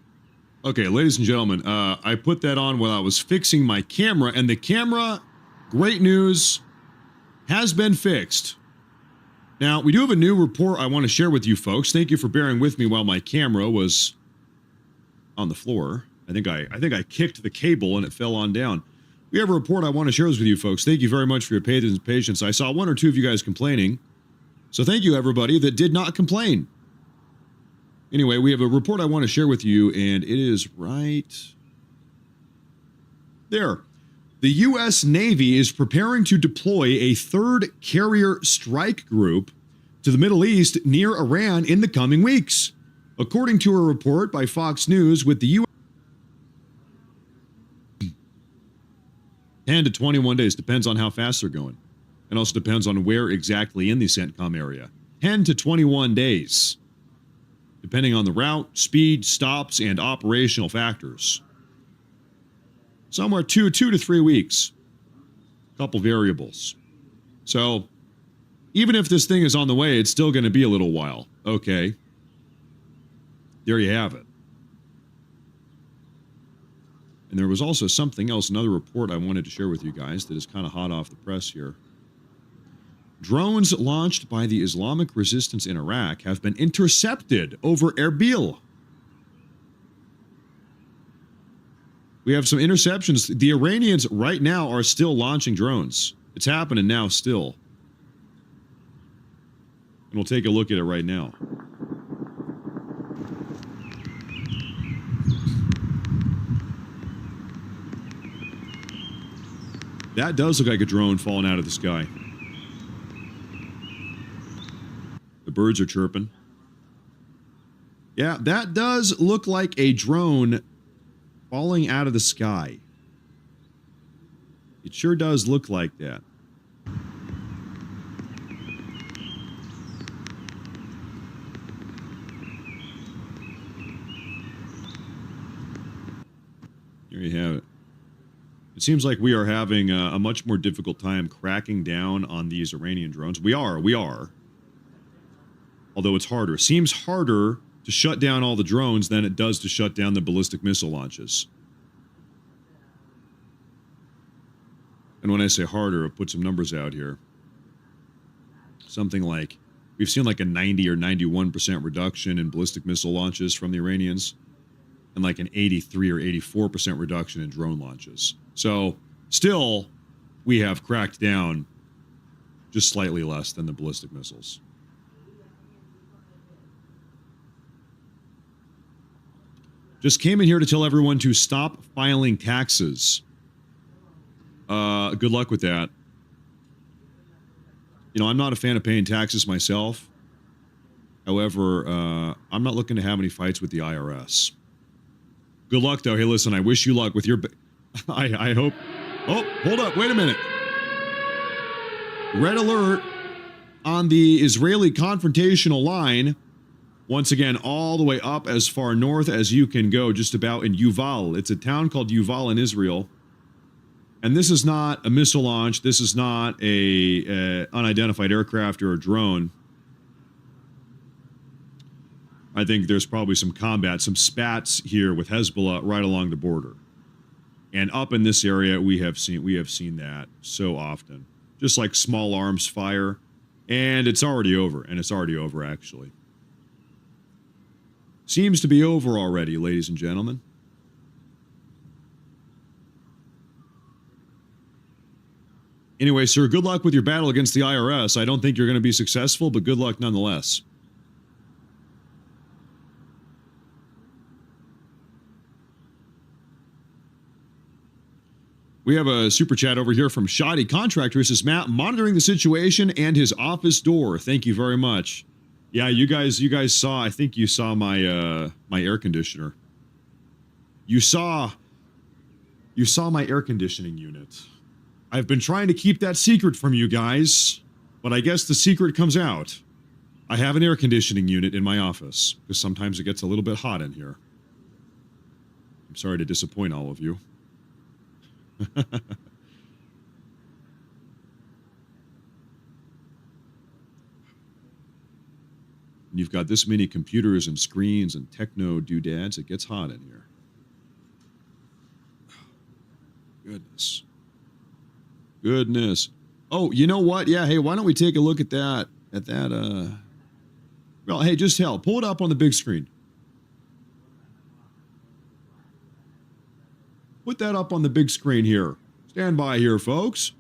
Okay, ladies and gentlemen, I put that on while I was fixing my camera, and the camera, great news, has been fixed. Now, we do have a new report I want to share with you folks. Thank you for bearing with me while my camera was on the floor. I think I kicked the cable and it fell on down. We have a report I want to share with you folks. Thank you very much for your patience. I saw one or two of you guys complaining. So thank you, everybody that did not complain. Anyway, we have a report I want to share with you, and it is right there. The U.S. Navy is preparing to deploy a third carrier strike group to the Middle East near Iran in the coming weeks. According to a report by Fox News, with the U.S. 10 to 21 days, depends on how fast they're going. It also depends on where exactly in the CENTCOM area. 10 to 21 days, depending on the route, speed, stops, and operational factors. Somewhere 2 to 3 weeks. A couple variables. So, even if this thing is on the way, it's still going to be a little while. Okay. There you have it. And there was also something else, another report I wanted to share with you guys that is kind of hot off the press here. Drones launched by the Islamic resistance in Iraq have been intercepted over Erbil. We have some interceptions. The Iranians right now are still launching drones. It's happening now still. And we'll take a look at it right now. That does look like a drone falling out of the sky. The birds are chirping. Yeah, that does look like a drone falling out of the sky. It sure does look like that. There you have it. It seems like we are having a much more difficult time cracking down on these Iranian drones. We are. Although it's harder. Seems harder to shut down all the drones than it does to shut down the ballistic missile launches. And when I say harder, I'll put some numbers out here. Something like, we've seen like a 90 or 91% reduction in ballistic missile launches from the Iranians, and like an 83 or 84% reduction in drone launches. So, still, we have cracked down just slightly less than the ballistic missiles. Just came in here to tell everyone to stop filing taxes. Good luck with that. You know, I'm not a fan of paying taxes myself. However, I'm not looking to have any fights with the IRS. Good luck, though. Hey, listen, I wish you luck with your... I hope... Oh, hold up. Wait a minute. Red alert on the Israeli confrontational line. Once again, all the way up as far north as you can go, just about in Yuval. It's a town called Yuval in Israel. And this is not a missile launch. This is not a unidentified aircraft or a drone. I think there's probably some combat, some spats here with Hezbollah right along the border. And up in this area, we have seen that so often. Just like small arms fire. And it's already over. And it's already over, actually. Seems to be over already, ladies and gentlemen. Anyway, sir, good luck with your battle against the IRS. I don't think you're going to be successful, but good luck nonetheless. We have a super chat over here from Shoddy Contractor. He says, Matt, monitoring the situation and his office door. Thank you very much. Yeah, you guys saw, I think you saw my my air conditioner. You saw my air conditioning unit. I've been trying to keep that secret from you guys, but I guess the secret comes out. I have an air conditioning unit in my office, because sometimes it gets a little bit hot in here. I'm sorry to disappoint all of you. You've got this many computers and screens and techno doodads, it gets hot in here. Goodness. Goodness. Oh, you know what? Yeah, hey, why don't we take a look at that? Well, hey, just hell, pull it up on the big screen. Put that up on the big screen here. Stand by here, folks.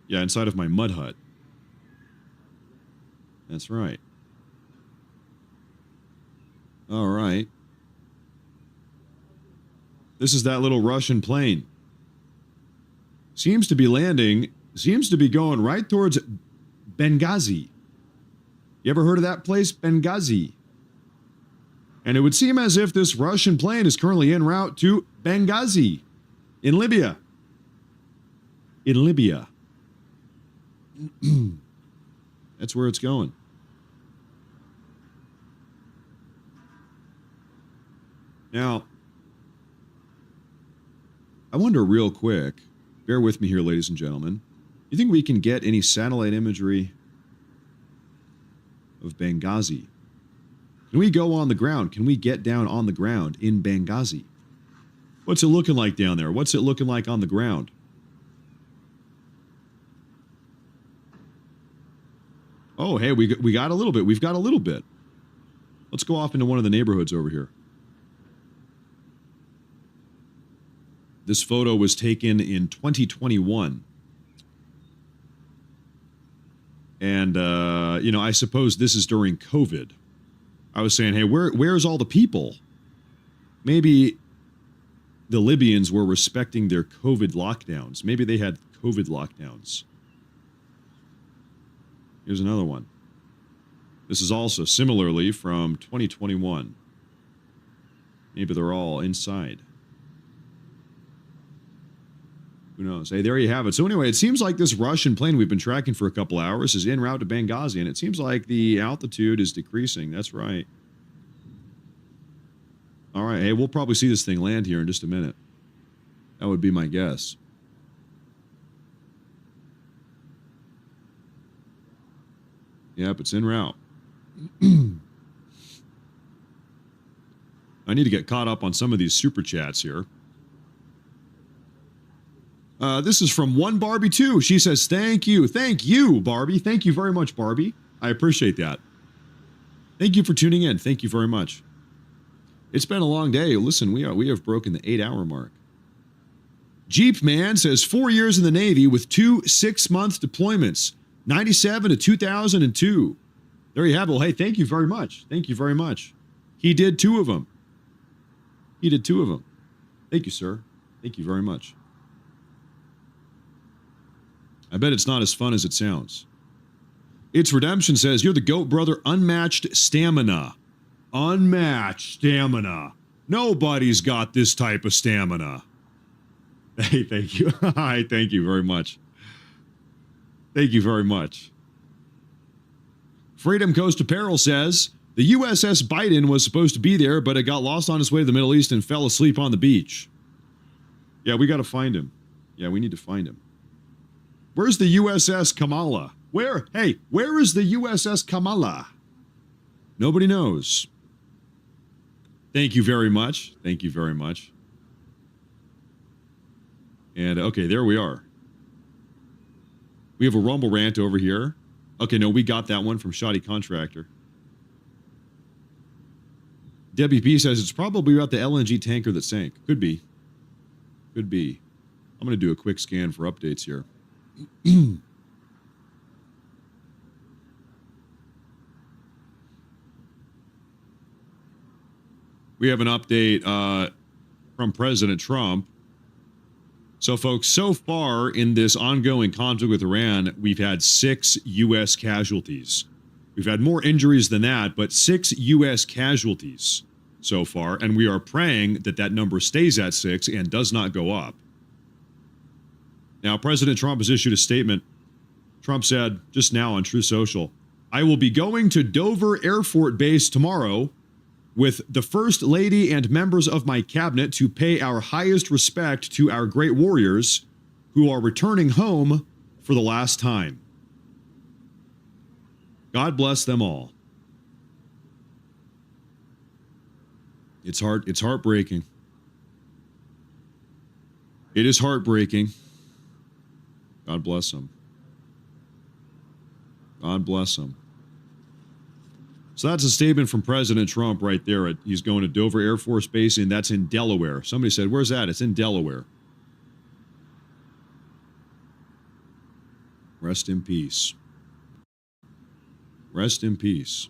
Yeah, inside of my mud hut. That's right. All right. This is that little Russian plane. Seems to be landing, seems to be going right towards Benghazi. You ever heard of that place? Benghazi. And it would seem as if this Russian plane is currently en route to Benghazi in Libya. In Libya. That's where it's going. Now, I wonder real quick, bear with me here, ladies and gentlemen. You think we can get any satellite imagery of Benghazi? Can we go on the ground? Can we get down on the ground in Benghazi? What's it looking like down there? What's it looking like on the ground? Oh, hey, we got a little bit. We've got a little bit. Let's go off into one of the neighborhoods over here. This photo was taken in 2021. And, you know, I suppose this is during COVID. I was saying, hey, where's all the people? Maybe the Libyans were respecting their COVID lockdowns. Maybe they had COVID lockdowns. Here's another one. This is also similarly from 2021. Maybe they're all inside. Who knows? Hey, there you have it. So anyway, it seems like this Russian plane we've been tracking for a couple hours is en route to Benghazi, and it seems like the altitude is decreasing. That's right. All right. Hey, we'll probably see this thing land here in just a minute. That would be my guess. Yep, it's en route. I need to get caught up on some of these super chats here. This is from One Barbie 2. She says, thank you, Barbie. Thank you very much, Barbie. I appreciate that. Thank you for tuning in. Thank you very much. It's been a long day. Listen, we have broken the 8-hour mark. Jeep Man says 4 years in the Navy with 2 6-month deployments, 97 to 2002. There you have it. Well, hey, thank you very much. Thank you very much. He did 2 of them. He did 2 of them. Thank you, sir. Thank you very much. I bet it's not as fun as it sounds. It's Redemption says, you're the GOAT, brother. Unmatched stamina. Unmatched stamina. Nobody's got this type of stamina. Hey, thank you. Hi, thank you very much. Thank you very much. Freedom Coast Apparel says, the USS Biden was supposed to be there, but it got lost on its way to the Middle East and fell asleep on the beach. Yeah, we got to find him. Yeah, we need to find him. Where's the USS Kamala? Where? Hey, where is the USS Kamala? Nobody knows. Thank you very much. Thank you very much. And, okay, there we are. We have a Rumble rant over here. Okay, no, we got that one from Shoddy Contractor. Debbie P says it's probably about the LNG tanker that sank. Could be. Could be. I'm going to do a quick scan for updates here. We have an update from President Trump. So, folks, so far in this ongoing conflict with Iran, we've had 6 U.S. casualties. We've had more injuries than that, but 6 U.S. casualties so far, and we are praying that that number stays at 6 and does not go up. Now, President Trump has issued a statement. Trump said just now on Truth Social, "I will be going to Dover Air Force Base tomorrow with the First Lady and members of my cabinet to pay our highest respect to our great warriors who are returning home for the last time. God bless them all." It's heartbreaking. It is heartbreaking. God bless them. God bless them. So that's a statement from President Trump right there. He's going to Dover Air Force Base, and that's in Delaware. Somebody said, where's that? It's in Delaware. Rest in peace. Rest in peace.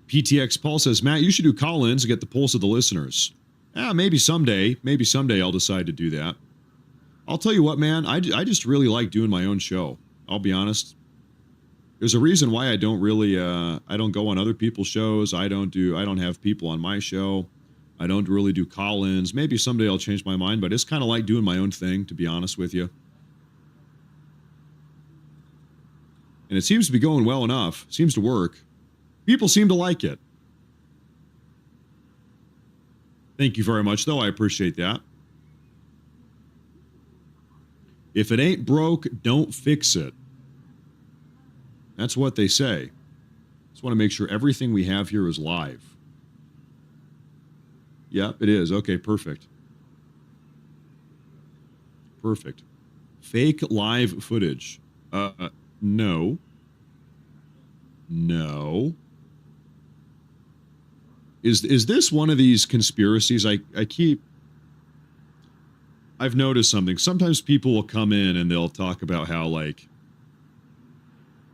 PTX Paul says, Matt, you should do call-ins to get the pulse of the listeners. Maybe someday. Maybe someday I'll decide to do that. I'll tell you what, man. I just really like doing my own show. I'll be honest. There's a reason why I don't really, I don't go on other people's shows. I don't have people on my show. I don't really do call-ins. Maybe someday I'll change my mind, but it's kind of like doing my own thing, to be honest with you. And it seems to be going well enough. Seems to work. People seem to like it. Thank you very much, though. I appreciate that. If it ain't broke, don't fix it. That's what they say. Just want to make sure everything we have here is live. Yep, it is. Okay, perfect. Perfect. Fake live footage. No. No. Is this one of these conspiracies? I've noticed something. Sometimes people will come in and they'll talk about how, like,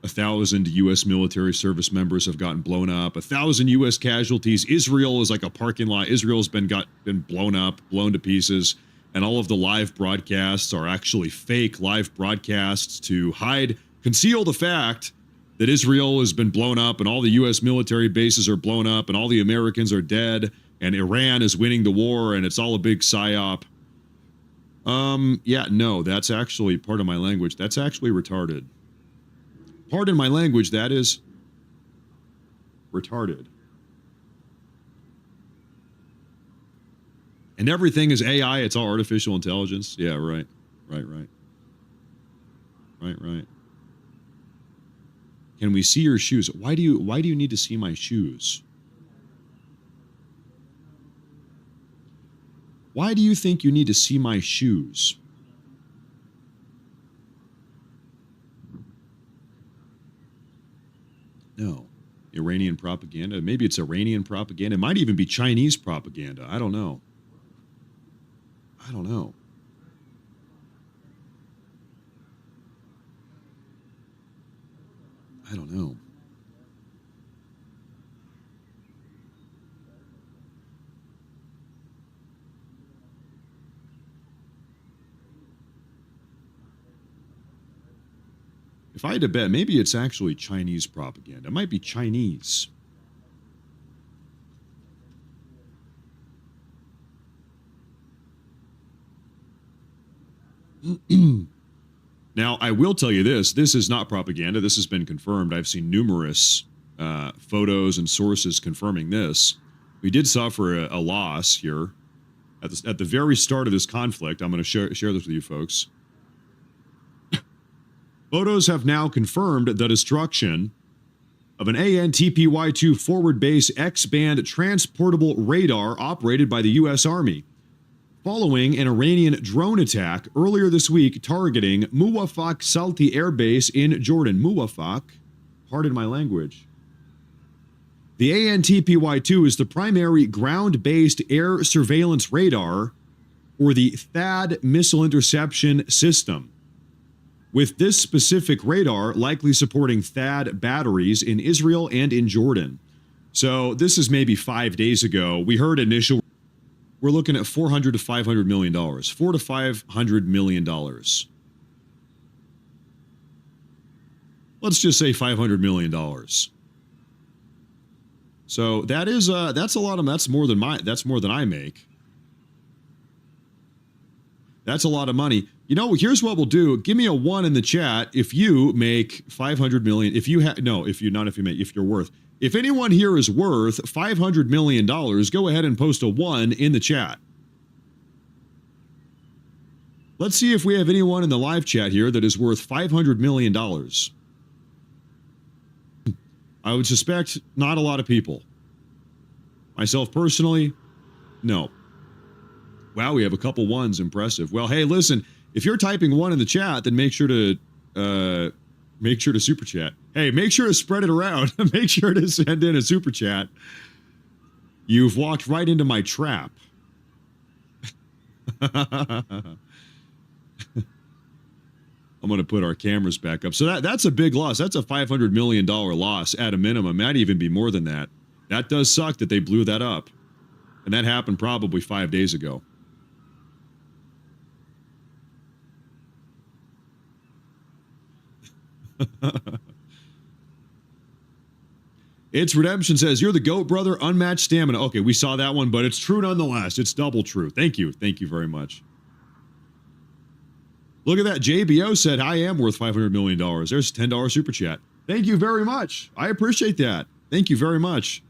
1,000 U.S. military service members have gotten blown up, 1,000 U.S. casualties. Israel is like a parking lot. Israel's been blown up, blown to pieces, and all of the live broadcasts are actually fake live broadcasts to conceal the fact that Israel has been blown up and all the U.S. military bases are blown up and all the Americans are dead and Iran is winning the war and it's all a big psyop. Yeah, no, that's actually, part of my language, that's actually retarded. Pardon my language, that is retarded. And everything is AI, it's all artificial intelligence. Yeah, right. Right. Can we see your shoes? Why do you need to see my shoes? Why do you think you need to see my shoes? No. Iranian propaganda. Maybe it's Iranian propaganda. It might even be Chinese propaganda. I don't know. I don't know. If I had to bet, maybe it's actually Chinese propaganda. It might be Chinese. Now, I will tell you this. This is not propaganda. This has been confirmed. I've seen numerous photos and sources confirming this. We did suffer a loss here at the very start of this conflict. I'm going to share this with you folks. Photos have now confirmed the destruction of an ANTPY-2 forward base X-band transportable radar operated by the U.S. Army, following an Iranian drone attack earlier this week targeting Muwafaq Salti Air Base in Jordan. Muwafaq, pardon my language. The ANTPY-2 is the primary ground-based air surveillance radar, or the THAAD missile interception system, with this specific radar likely supporting THAAD batteries in Israel and in Jordan. So this is maybe 5 days ago. We heard initial. We're looking at $400 to $500 million. $400 to $500 million. Let's just say $500 million. So that is that's a lot of that's more than I make. That's a lot of money. You know, here's what we'll do. Give me a 1 in the chat if you make 500 million. If you if you're worth. If anyone here is worth $500 million, go ahead and post a 1 in the chat. Let's see if we have anyone in the live chat here that is worth $500 million. I would suspect not a lot of people. Myself personally, no. Wow, we have a couple 1s. Impressive. Well, hey, listen, if you're typing 1 in the chat, then make sure to super chat. Hey, make sure to spread it around. Make sure to send in a super chat. You've walked right into my trap. I'm going to put our cameras back up. So that's a big loss. That's a $500 million loss at a minimum. Might even be more than that. That does suck that they blew that up. And that happened probably 5 days ago. It's Redemption says, you're the GOAT, brother, unmatched stamina. Okay, we saw that one, but it's true nonetheless. It's double true. Thank you. Thank you very much. Look at that. JBO said, I am worth $500 million. There's a $10 super chat. Thank you very much. I appreciate that. Thank you very much.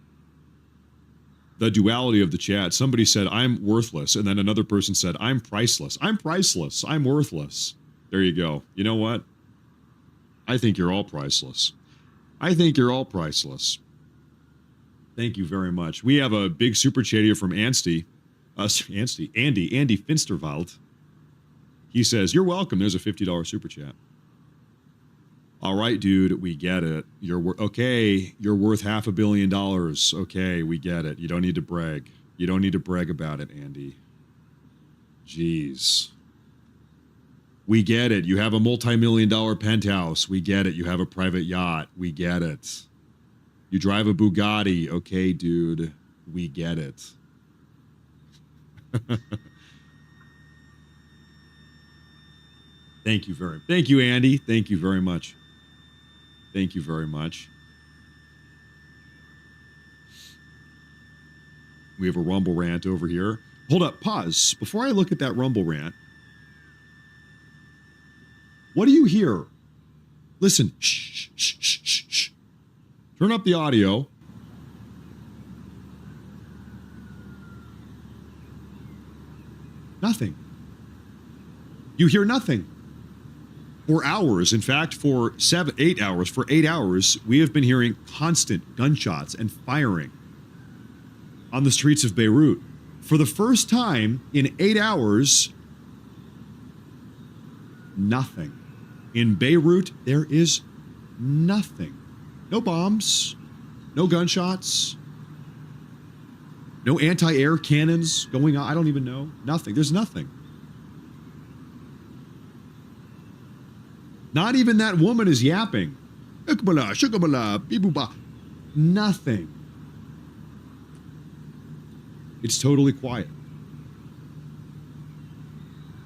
The duality of the chat. Somebody said, I'm worthless. And then another person said, I'm priceless. I'm priceless. I'm worthless. There you go. You know what? I think you're all priceless. I think you're all priceless. Thank you very much. We have a big super chat here from Andy Finsterwald. He says, you're welcome. There's a $50 super chat. All right, dude, we get it. You're worth $500 million. Okay, we get it. You don't need to brag. You don't need to brag about it, Andy. Jeez. We get it. You have a multi-million-dollar penthouse. We get it. You have a private yacht. We get it. You drive a Bugatti. Okay, dude. We get it. Thank you, Andy. Thank you very much. Thank you very much. We have a Rumble rant over here. Hold up, pause. Before I look at that Rumble rant, what do you hear? Listen. Shh, shh, shh, shh, shh. Turn up the audio. Nothing. You hear nothing. For hours, in fact, for 8 hours, for 8 hours, we have been hearing constant gunshots and firing on the streets of Beirut. For the first time in 8 hours, nothing. In Beirut, there is nothing. No bombs, no gunshots, no anti-air cannons going on. I don't even know. Nothing. There's nothing. Not even that woman is yapping. Nothing. It's totally quiet.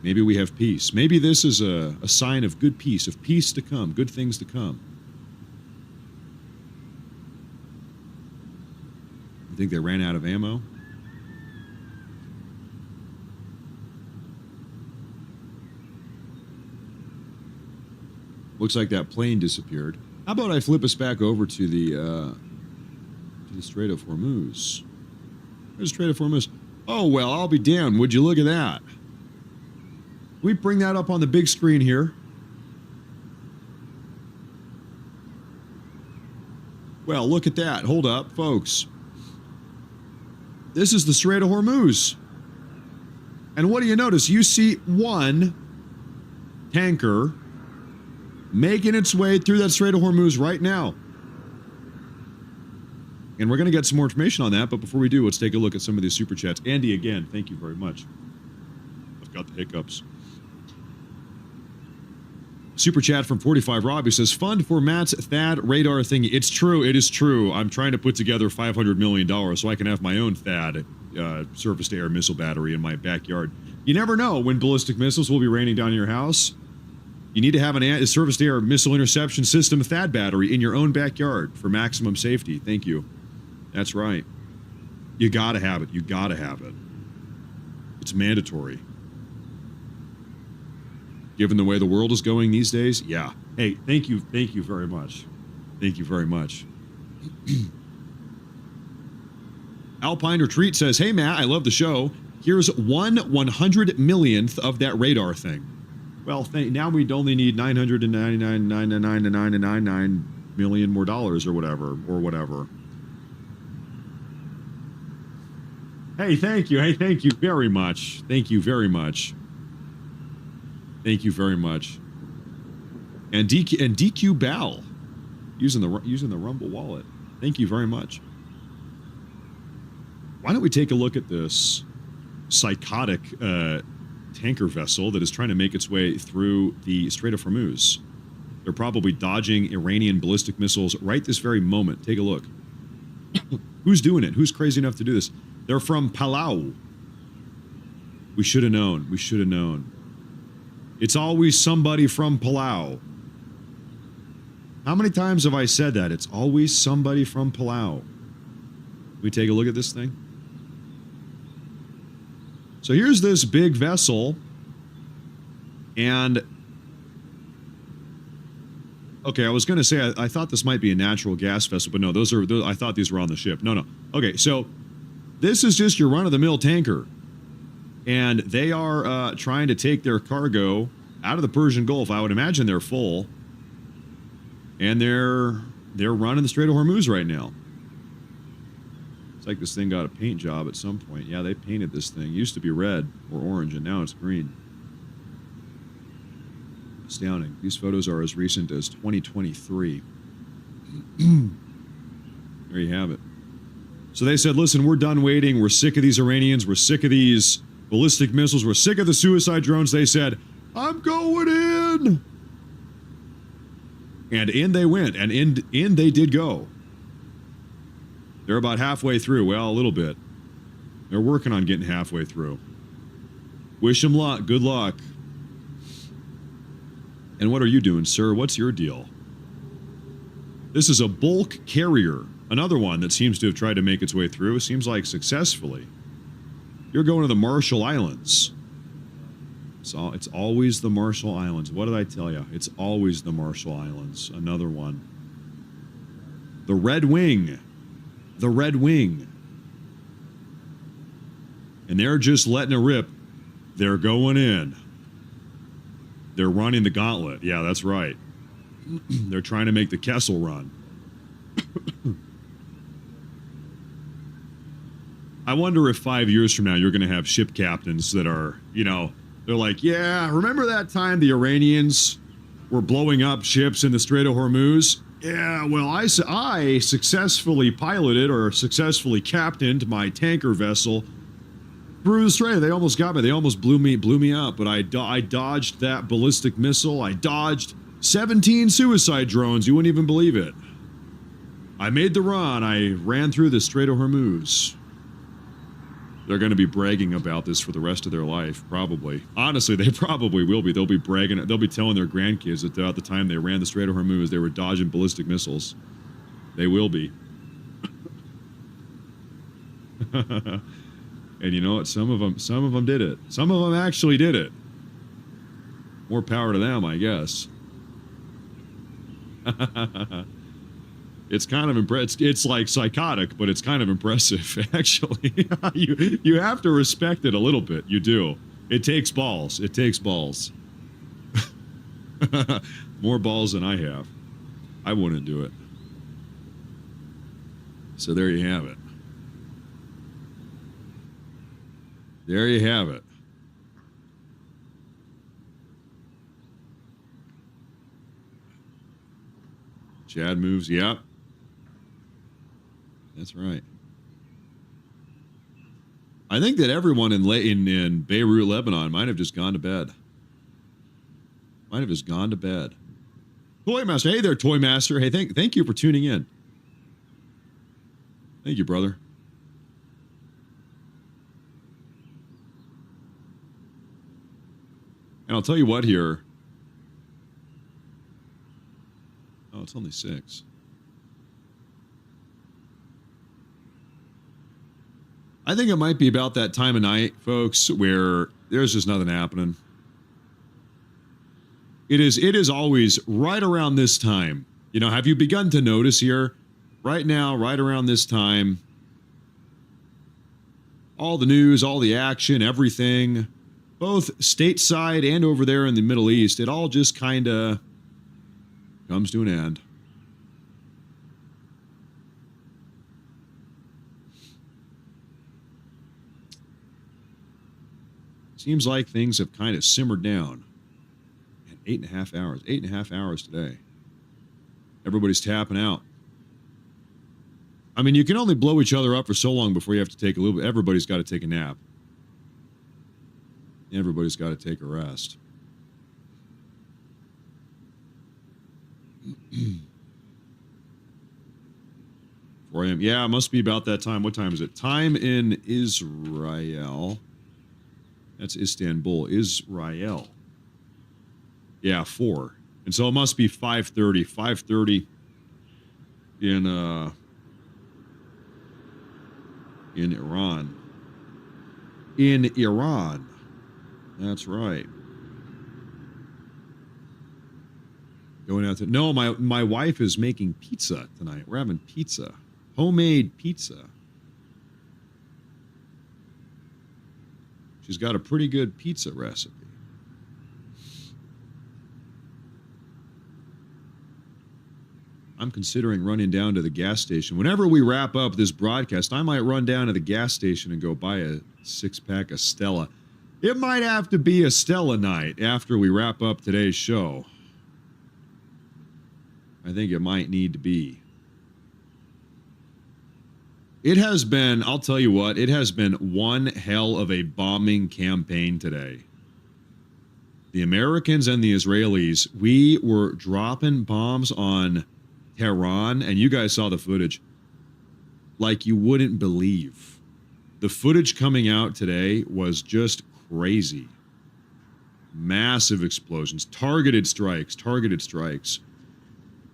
Maybe we have peace. Maybe this is a sign of good peace, of peace to come, good things to come. You think they ran out of ammo? Looks like that plane disappeared. How about I flip us back over to the Strait of Hormuz? There's Strait of Hormuz. Oh, well, I'll be damned. Would you look at that? We bring that up on the big screen here. Well, look at that. Hold up, folks. This is the Strait of Hormuz. And what do you notice? You see one tanker making its way through that Strait of Hormuz right now. And we're going to get some more information on that, but before we do, let's take a look at some of these super chats. Andy, again, thank you very much. I've got the hiccups. Super chat from 45 Rob, who says, fund for Matt's THAAD radar thingy. It's true, it is true. I'm trying to put together $500 million so I can have my own THAAD surface-to-air missile battery in my backyard. You never know when ballistic missiles will be raining down your house. You need to have a surface-to-air missile interception system THAAD battery in your own backyard for maximum safety. Thank you. That's right. You gotta have it. You gotta have it. It's mandatory. Given the way the world is going these days, yeah. Hey, thank you very much. Thank you very much. Alpine Retreat says, hey Matt, I love the show. Here's 1/100 millionth of that radar thing. Well, now we'd only need 999,999,999 million more dollars or whatever. Hey, thank you. Hey, thank you very much. Thank you very much. Thank you very much. And DQ Bell using the Rumble wallet. Thank you very much. Why don't we take a look at this psychotic tanker vessel that is trying to make its way through the Strait of Hormuz? They're probably dodging Iranian ballistic missiles right this very moment. Take a look. Who's doing it? Who's crazy enough to do this? They're from Palau. We should have known. We should have known. It's always somebody from Palau. How many times have I said that? It's always somebody from Palau. Can we take a look at this thing? So here's this big vessel. And okay, I was going to say I thought this might be a natural gas vessel, but no, those I thought these were on the ship. No. Okay, so this is just your run-of-the-mill tanker. And they are trying to take their cargo out of the Persian Gulf. I would imagine they're full. And they're running the Strait of Hormuz right now. It's like this thing got a paint job at some point. Yeah, they painted this thing. It used to be red or orange, and now it's green. Astounding. These photos are as recent as 2023. There you have it. So they said, listen, we're done waiting. We're sick of these Iranians. We're sick of these ballistic missiles. We're sick of the suicide drones. They said, I'm going in. And in they went. And in they did go. They're about halfway through. Well, a little bit. They're working on getting halfway through. Wish them luck. Good luck. And what are you doing, sir? What's your deal? This is a bulk carrier. Another one that seems to have tried to make its way through. Seems like successfully. You're going to the Marshall Islands. It's always the Marshall Islands. What did I tell you? It's always the Marshall Islands. Another one. The Red Wing. The Red Wing. And they're just letting it rip. They're going in. They're running the gauntlet. Yeah, that's right. They're trying to make the Kessel run. I wonder if 5 years from now you're going to have ship captains that are, they're like, yeah, remember that time the Iranians were blowing up ships in the Strait of Hormuz? Yeah, well, I successfully piloted or successfully captained my tanker vessel through the strait. They almost got me. They almost blew me up, but I dodged that ballistic missile. I dodged 17 suicide drones. You wouldn't even believe it. I made the run. I ran through the Strait of Hormuz. They're going to be bragging about this for the rest of their life, probably. Honestly, they probably will be. They'll be bragging. They'll be telling their grandkids that throughout the time they ran the Strait of Hormuz, they were dodging ballistic missiles. They will be. And you know what? Some of them did it. Some of them actually did it. More power to them, I guess. It's kind of impressive. It's like psychotic, but it's kind of impressive, actually. you have to respect it a little bit. You do. It takes balls. It takes balls. More balls than I have. I wouldn't do it. So there you have it. There you have it. Chad moves. Yep. That's right. I think that everyone in Beirut, Lebanon, might have just gone to bed. Might have just gone to bed. Toy Master, hey there, Toy Master. Hey, thank you for tuning in. Thank you, brother. And I'll tell you what here. Oh, it's only 6. I think it might be about that time of night, folks, where there's just nothing happening. It is always right around this time. You know, have you begun to notice here? Right now, right around this time, all the news, all the action, everything, both stateside and over there in the Middle East, it all just kind of comes to an end. Seems like things have kind of simmered down. And 8.5 hours. 8.5 hours today. Everybody's tapping out. I mean, you can only blow each other up for so long before you have to take a little bit. Everybody's got to take a nap. Everybody's got to take a rest. 4 a.m. Yeah, it must be about that time. What time is it? Time in Israel. That's Istanbul. Israel. Yeah, 4. And so it must be 5:30. 5:30 in Iran. In Iran. That's right. Going out to... No, my wife is making pizza tonight. We're having pizza. Homemade pizza. She's got a pretty good pizza recipe. I'm considering running down to the gas station. Whenever we wrap up this broadcast, I might run down to the gas station and go buy a 6-pack of Stella. It might have to be a Stella night after we wrap up today's show. I think it might need to be. It has been, I'll tell you what, it has been one hell of a bombing campaign today. The Americans and the Israelis, we were dropping bombs on Tehran, and you guys saw the footage like you wouldn't believe. The footage coming out today was just crazy. Massive explosions, targeted strikes.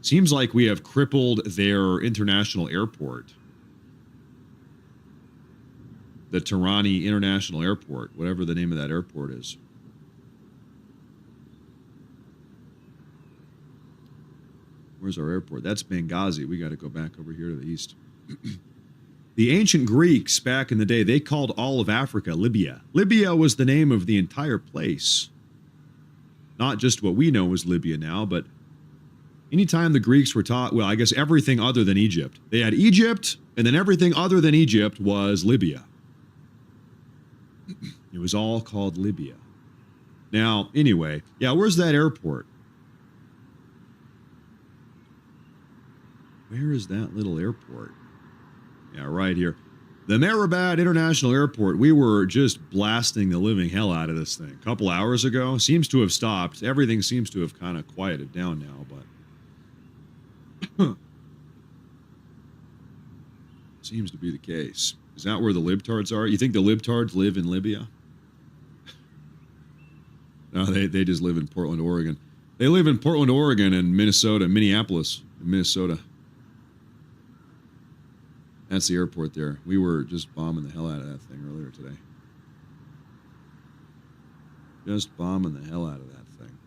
Seems like we have crippled their international airport. The Tehrani International Airport, whatever the name of that airport is. Where's our airport? That's Benghazi. We got to go back over here to the east. The ancient Greeks back in the day, they called all of Africa Libya. Libya was the name of the entire place. Not just what we know as Libya now, but anytime the Greeks were taught, well, I guess everything other than Egypt. They had Egypt, and then everything other than Egypt was Libya. It was all called Libya. Now, anyway, yeah, where's that airport? Where is that little airport? Yeah, right here. The Mehrabad International Airport, we were just blasting the living hell out of this thing. A couple hours ago. Seems to have stopped. Everything seems to have kind of quieted down now, but... seems to be the case. Is that where the libtards are? You think the libtards live in Libya? No, they just live in Portland, Oregon. They live in Portland, Oregon, and Minnesota, Minneapolis, Minnesota. That's the airport there. We were just bombing the hell out of that thing earlier today. Just bombing the hell out of that thing.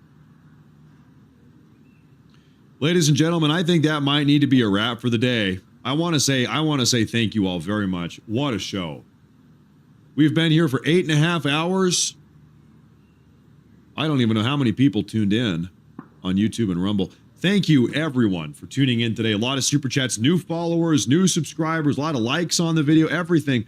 Ladies and gentlemen, I think that might need to be a wrap for the day. I want to say thank you all very much. What a show. We've been here for 8.5 hours. I don't even know how many people tuned in on YouTube and Rumble. Thank you, everyone, for tuning in today. A lot of super chats, new followers, new subscribers, a lot of likes on the video, everything.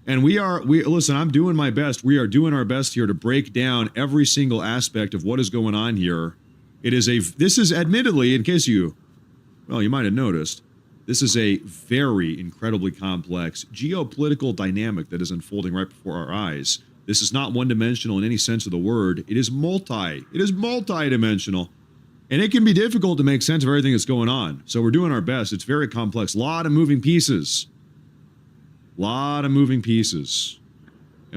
And listen, I'm doing my best. We are doing our best here to break down every single aspect of what is going on here. This is admittedly, in case you might have noticed, this is a very incredibly complex geopolitical dynamic that is unfolding right before our eyes. This is not one-dimensional in any sense of the word. It is multi-dimensional. And it can be difficult to make sense of everything that's going on. So we're doing our best. It's very complex. A lot of moving pieces. And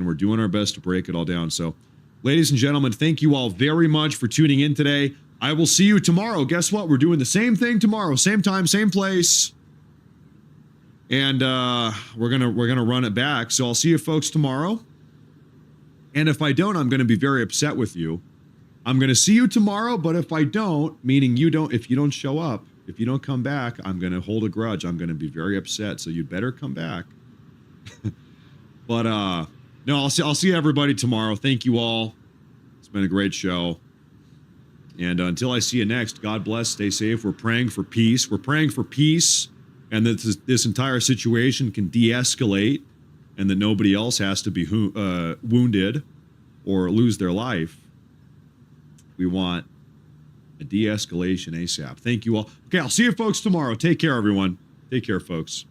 we're doing our best to break it all down. So, ladies and gentlemen, thank you all very much for tuning in today. I will see you tomorrow. Guess what? We're doing the same thing tomorrow. Same time, same place. And we're gonna run it back. So I'll see you folks tomorrow. And if I don't, I'm gonna be very upset with you. I'm gonna see you tomorrow, but if I don't, meaning if you don't show up, if you don't come back, I'm gonna hold a grudge. I'm gonna be very upset. So you'd better come back. But no, I'll see everybody tomorrow. Thank you all. It's been a great show. And until I see you next, God bless, stay safe. We're praying for peace. And that this entire situation can de-escalate and that nobody else has to be wounded or lose their life. We want a de-escalation ASAP. Thank you all. Okay, I'll see you folks tomorrow. Take care, everyone. Take care, folks.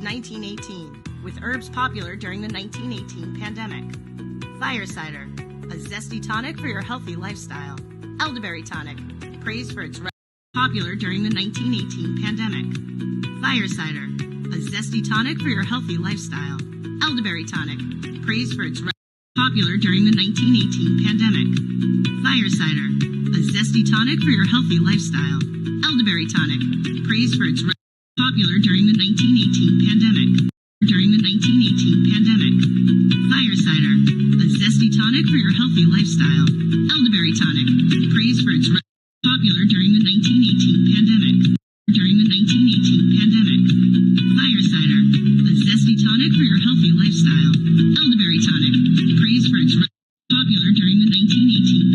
1918, with herbs popular during the 1918 pandemic. Fire cider, a zesty tonic for your healthy lifestyle. Elderberry tonic, praised for its popular during the 1918 pandemic. Fire cider, a zesty tonic for your healthy lifestyle. Elderberry tonic, praised for its popular during the 1918 pandemic. Fire cider, a zesty tonic for your healthy lifestyle. Elderberry tonic, praised for its popular during the 1918 pandemic. During the 1918 pandemic. Fire cider, a zesty tonic for your healthy lifestyle. Elderberry tonic, praised for its popular during the 1918 pandemic. During the 1918 pandemic. Fire cider, a zesty tonic for your healthy lifestyle. Elderberry tonic, praised for its popular during the 1918